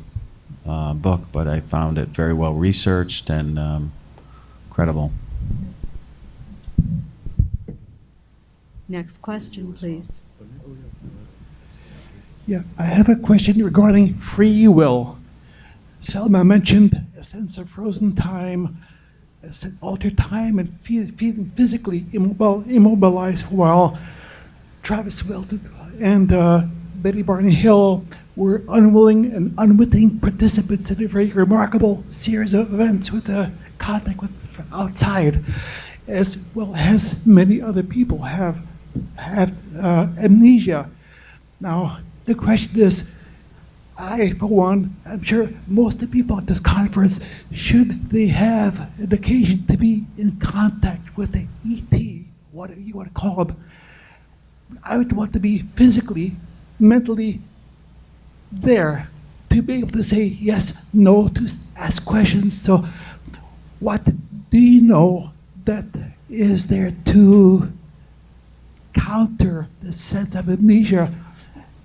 book, but I found it very well researched and credible. Next question, please. Yeah, I have a question regarding free will. Selma mentioned a sense of frozen time, altered time, and feeling physically immobilized while Travis Walton and Betty Barney Hill were unwilling and unwitting participants in a very remarkable series of events with contact from outside, as well as many other people have amnesia. Now, the question is, I, for one, I'm sure most of the people at this conference, should they have an occasion to be in contact with an ET, whatever you want to call them, I would want to be physically, mentally there to be able to say yes, no, to ask questions. So what do you know that is there to counter the sense of amnesia?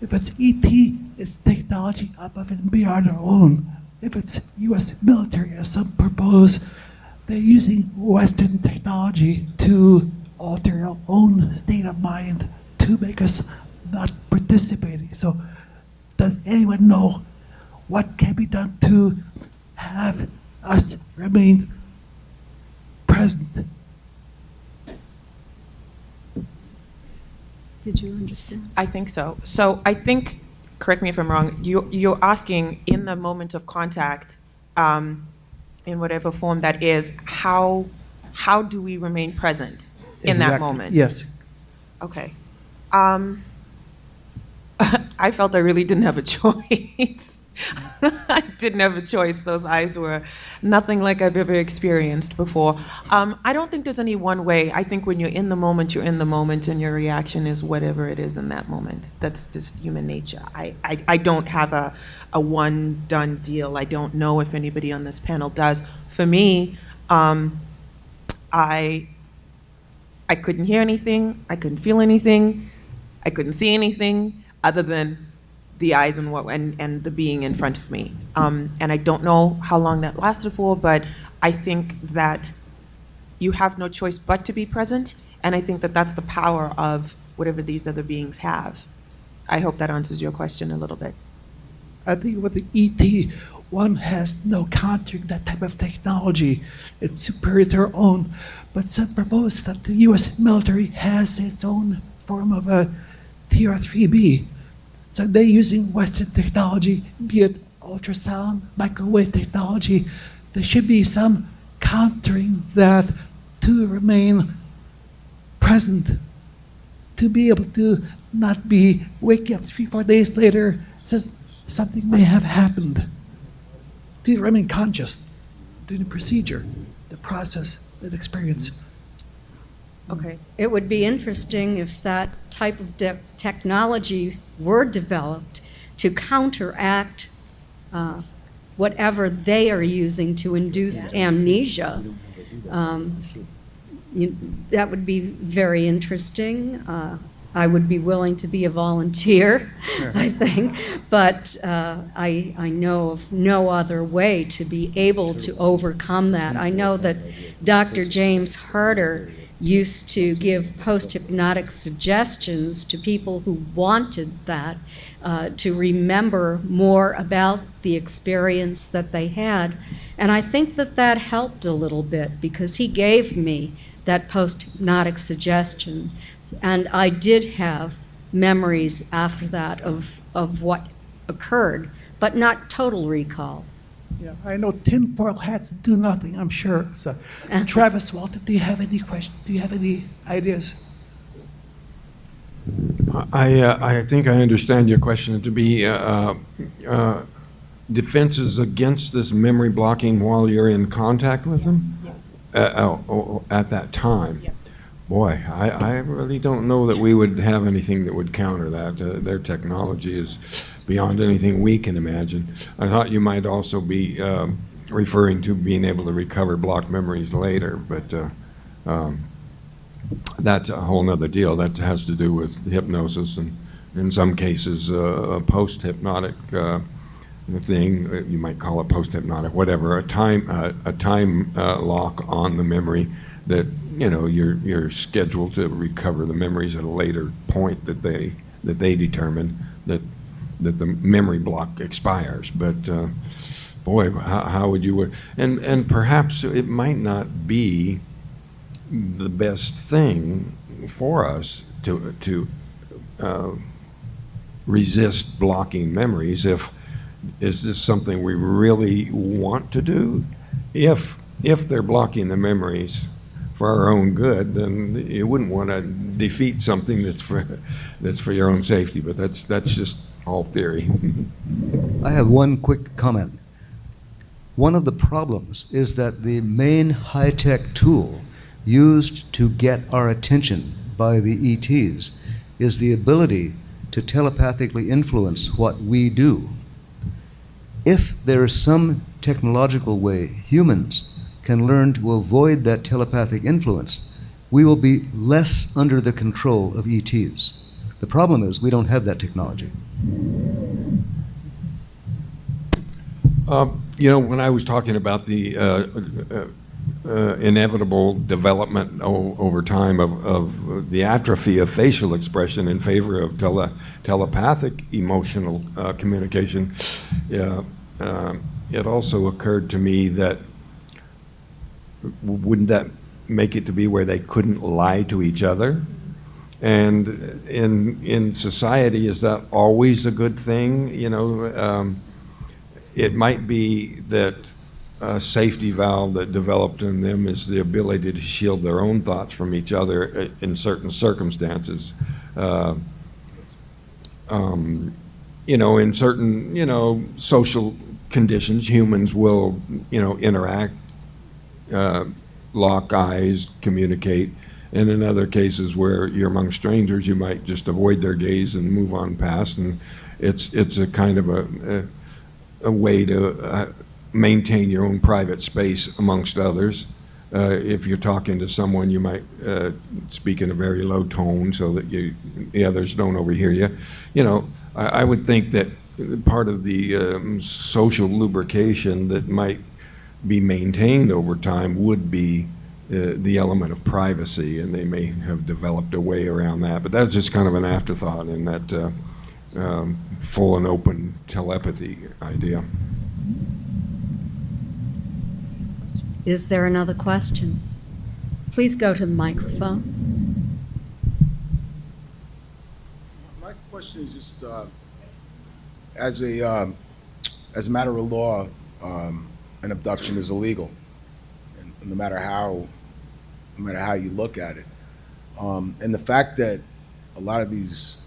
If it's ET, it's technology above and beyond our own. If it's U.S. military, as some propose, they're using Western technology to alter our own state of mind to make us not participating. So does anyone know what can be done to have us remain present? Did you understand? I think so. So I think, correct me if I'm wrong, you're asking in the moment of contact, in whatever form that is, how do we remain present in that Exactly. moment? Yes. Okay. I felt I really didn't have a choice. I didn't have a choice. Those eyes were nothing like I've ever experienced before. I don't think there's any one way. I think when you're in the moment, you're in the moment, and your reaction is whatever it is in that moment. That's just human nature. I don't have a one done deal. I don't know if anybody on this panel does. For me, I couldn't hear anything. I couldn't feel anything. I couldn't see anything other than the eyes and the being in front of me. And I don't know how long that lasted for, but I think that you have no choice but to be present, and I think that that's the power of whatever these other beings have. I hope that answers your question a little bit. I think with the ET, one has no countering that type of technology. It's superior to our own. But some propose that the U.S. military has its own form of a TR-3B. So they're using Western technology, be it ultrasound, microwave technology. There should be some countering that to remain present, to be able to not be waking up 3-4 days later, says something may have happened. To remain conscious during the procedure, the process, that experience. Okay. It would be interesting if that type of technology were developed to counteract whatever they are using to induce amnesia. That would be very interesting. I would be willing to be a volunteer, I think, but I know of no other way to be able to overcome that. I know that Dr. James Harder used to give post-hypnotic suggestions to people who wanted that, to remember more about the experience that they had. And I think that that helped a little bit because he gave me that post-hypnotic suggestion. And I did have memories after that of what occurred, but not total recall. Yeah, I know tinfoil hats do nothing, I'm sure. So, Travis Walton, do you have any questions? Do you have any ideas? I think I understand your question to be defenses against this memory blocking while you're in contact with them? At that time? Yes. Boy, I really don't know that we would have anything that would counter that. Their technology is beyond anything we can imagine. I thought you might also be referring to being able to recover blocked memories later, but that's a whole nother deal. That has to do with hypnosis and, in some cases, a post-hypnotic thing. You might call it post-hypnotic, whatever. A time lock on the memory that you're scheduled to recover the memories at a later point that they determine that the memory block expires. But boy, how would you? And perhaps it might not be the best thing for us to resist blocking memories. Is this something we really want to do? If they're blocking the memories for our own good, then you wouldn't want to defeat something that's for your own safety. But that's just all theory. I have one quick comment. One of the problems is that the main high-tech tool used to get our attention by the ETs is the ability to telepathically influence what we do. If there is some technological way humans can learn to avoid that telepathic influence, we will be less under the control of ETs. The problem is we don't have that technology. When I was talking about the inevitable development over time of the atrophy of facial expression in favor of telepathic emotional communication, it also occurred to me that wouldn't that make it to be where they couldn't lie to each other? And in society, is that always a good thing? It might be that a safety valve that developed in them is the ability to shield their own thoughts from each other in certain circumstances. In certain, social conditions, humans will, interact, lock eyes, communicate. And in other cases where you're among strangers, you might just avoid their gaze and move on past. And it's a kind of a way to maintain your own private space amongst others. If you're talking to someone, you might speak in a very low tone so that the others don't overhear you. I would think that part of the social lubrication that might be maintained over time would be the element of privacy, and they may have developed a way around that. But that's just kind of an afterthought in that full and open telepathy idea. Is there another question? Please go to the microphone. My question is just, as a matter of law, an abduction is illegal, and no matter how you look at it. And the fact that a lot of these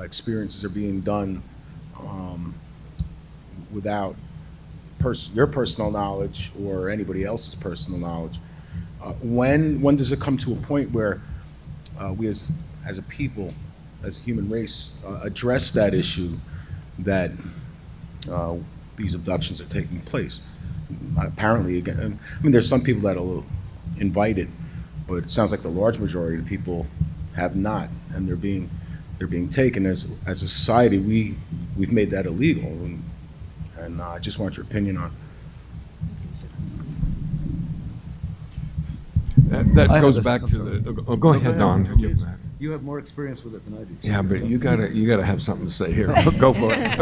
experiences are being done without your personal knowledge or anybody else's personal knowledge, when does it come to a point where we as a people, as a human race, address that issue that these abductions are taking place? Apparently, again, there's some people that will invite it, but it sounds like the large majority of people have not, and they're being taken. As a society, we've made that illegal, and I just want your opinion on it. That I goes have back I'm to sorry. the. Go ahead, Don. You have more experience with it than I do. Yeah, but you gotta have something to say here. Go for it.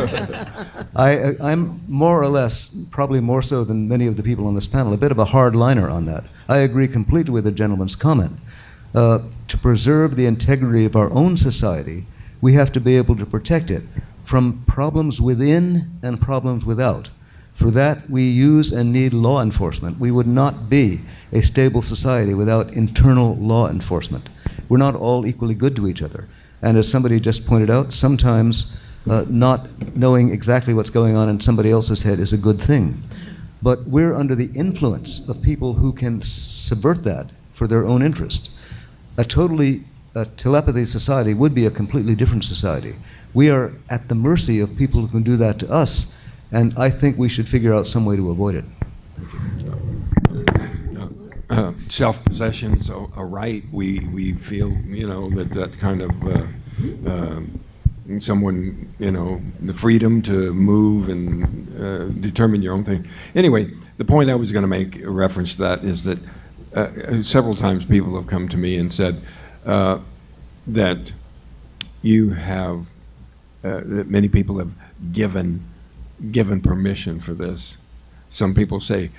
I'm more or less, probably more so than many of the people on this panel, a bit of a hardliner on that. I agree completely with the gentleman's comment. To preserve the integrity of our own society, we have to be able to protect it from problems within and problems without. For that, we use and need law enforcement. We would not be a stable society without internal law enforcement. We're not all equally good to each other. And as somebody just pointed out, sometimes not knowing exactly what's going on in somebody else's head is a good thing. But we're under the influence of people who can subvert that for their own interest. A telepathy society would be a completely different society. We are at the mercy of people who can do that to us, and I think we should figure out some way to avoid it. Self-possession's a right. We feel, that kind of someone, the freedom to move and determine your own thing. Anyway, the point I was going to make a reference to that is that several times people have come to me and said that you have, that many people have given permission for this. Some people say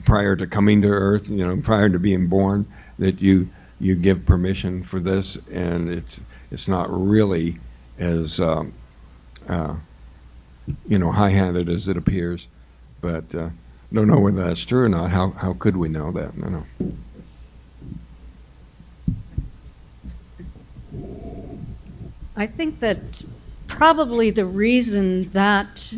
prior to coming to Earth, prior to being born, that you give permission for this, and it's not really as high-handed as it appears. But don't know whether that's true or not. How could we know that? No. I think that probably the reason that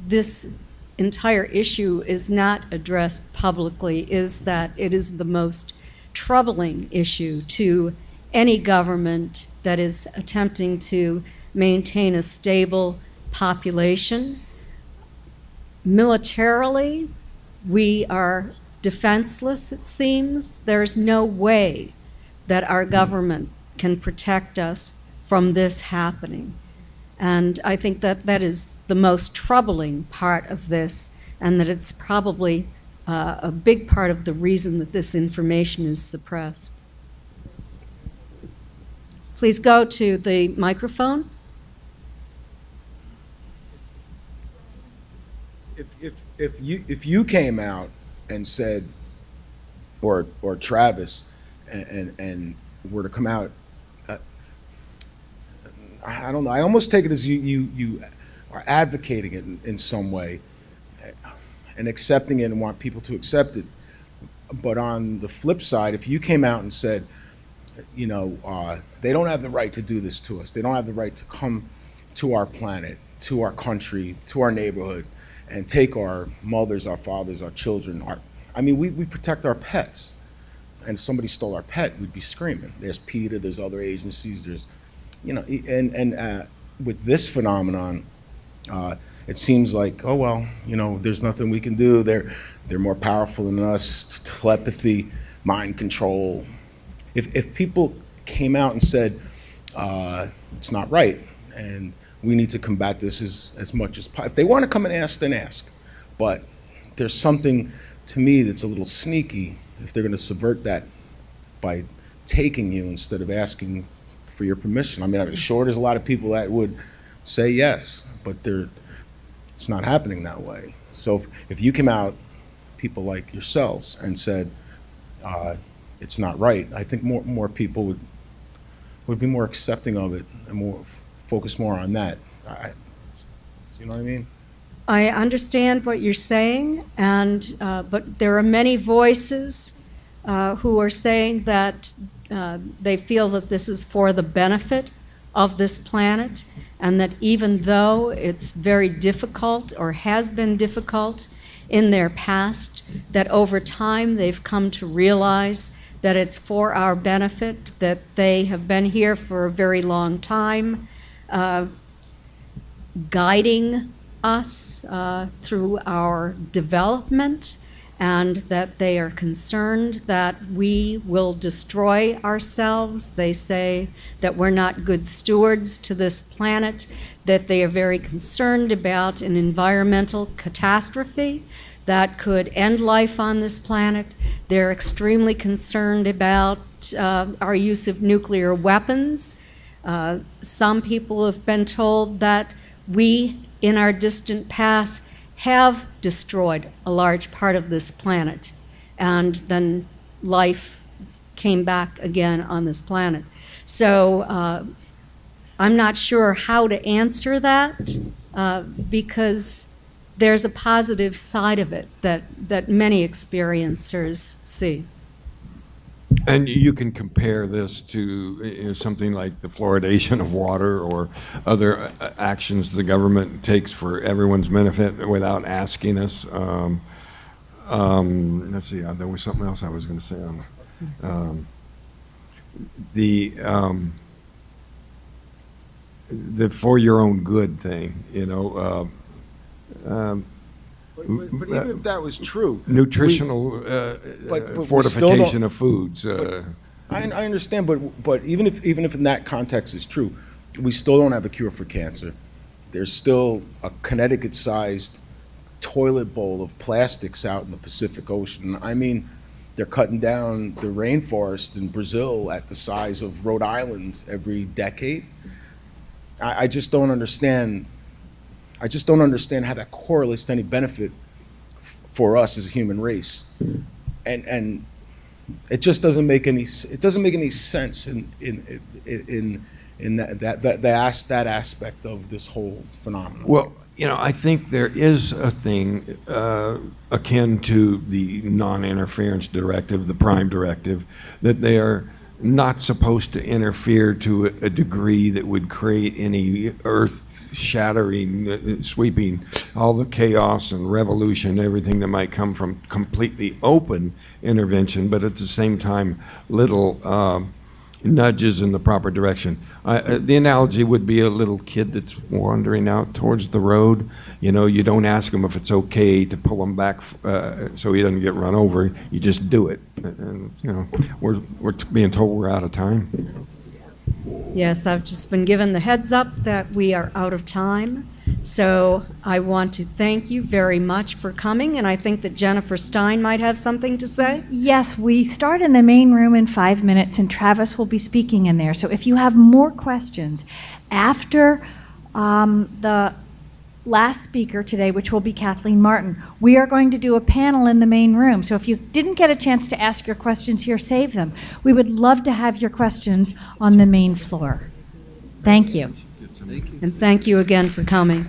this entire issue is not addressed publicly is that it is the most troubling issue to any government that is attempting to maintain a stable population. Militarily, we are defenseless, it seems. There's no way that our government can protect us from this happening. And I think that that is the most troubling part of this, and that it's probably a big part of the reason that this information is suppressed. Please go to the microphone. If you came out and said, or Travis, and were to come out, I don't know. I almost take it as you are advocating it in some way, and accepting it and want people to accept it. But on the flip side, if you came out and said, they don't have the right to do this to us. They don't have the right to come to our planet, to our country, to our neighborhood, and take our mothers, our fathers, our children. We protect our pets. And if somebody stole our pet, we'd be screaming. There's PETA, there's other agencies, there's, with this phenomenon, it seems like, there's nothing we can do. They're more powerful than us. Telepathy, mind control. If people came out and said, it's not right, and we need to combat this as much as possible. If they want to come and ask, then ask. But there's something, to me, that's a little sneaky if they're going to subvert that by taking you instead of asking for your permission. I'm sure there's a lot of people that would say yes, but it's not happening that way. So if you came out, people like yourselves, and said it's not right, I think more people would be more accepting of it and focus more on that. You know what I mean? I understand what you're saying, and but there are many voices who are saying that they feel that this is for the benefit of this planet, and that even though it's very difficult or has been difficult in their past, that over time they've come to realize that it's for our benefit, that they have been here for a very long time, guiding us through our development, and that they are concerned that we will destroy ourselves. They say that we're not good stewards to this planet, that they are very concerned about an environmental catastrophe that could end life on this planet. They're extremely concerned about our use of nuclear weapons. Some people have been told that we, in our distant past, have destroyed a large part of this planet, and then life came back again on this planet. So I'm not sure how to answer that because there's a positive side of it that many experiencers see. And you can compare this to something like the fluoridation of water or other actions the government takes for everyone's benefit without asking us. Let's see, there was something else I was going to say on the for your own good thing, But even if that was true, nutritional but we fortification still don't- of foods. I understand, but even if in that context is true, we still don't have a cure for cancer. There's still a Connecticut-sized toilet bowl of plastics out in the Pacific Ocean. I mean, they're cutting down the rainforest in Brazil at the size of Rhode Island every decade. I just don't understand. I just don't understand how that correlates to any benefit for us as a human race, and it just doesn't make any sense in that aspect of this whole phenomenon. Well, I think there is a thing akin to the non-interference directive, the prime directive, that they are not supposed to interfere to a degree that would create any earth-shattering, sweeping, all the chaos and revolution, everything that might come from completely open intervention, but at the same time, little nudges in the proper direction. The analogy would be a little kid that's wandering out towards the road. You don't ask him if it's okay to pull him back so he doesn't get run over. You just do it. And we're being told we're out of time. Yes, I've just been given the heads up that we are out of time. So I want to thank you very much for coming, and I think that Jennifer Stein might have something to say. Yes, we start in the main room in 5 minutes, and Travis will be speaking in there. So if you have more questions after the last speaker today, which will be Kathleen Marden, we are going to do a panel in the main room. So if you didn't get a chance to ask your questions here, save them. We would love to have your questions on the main floor. Thank you. And thank you again for coming.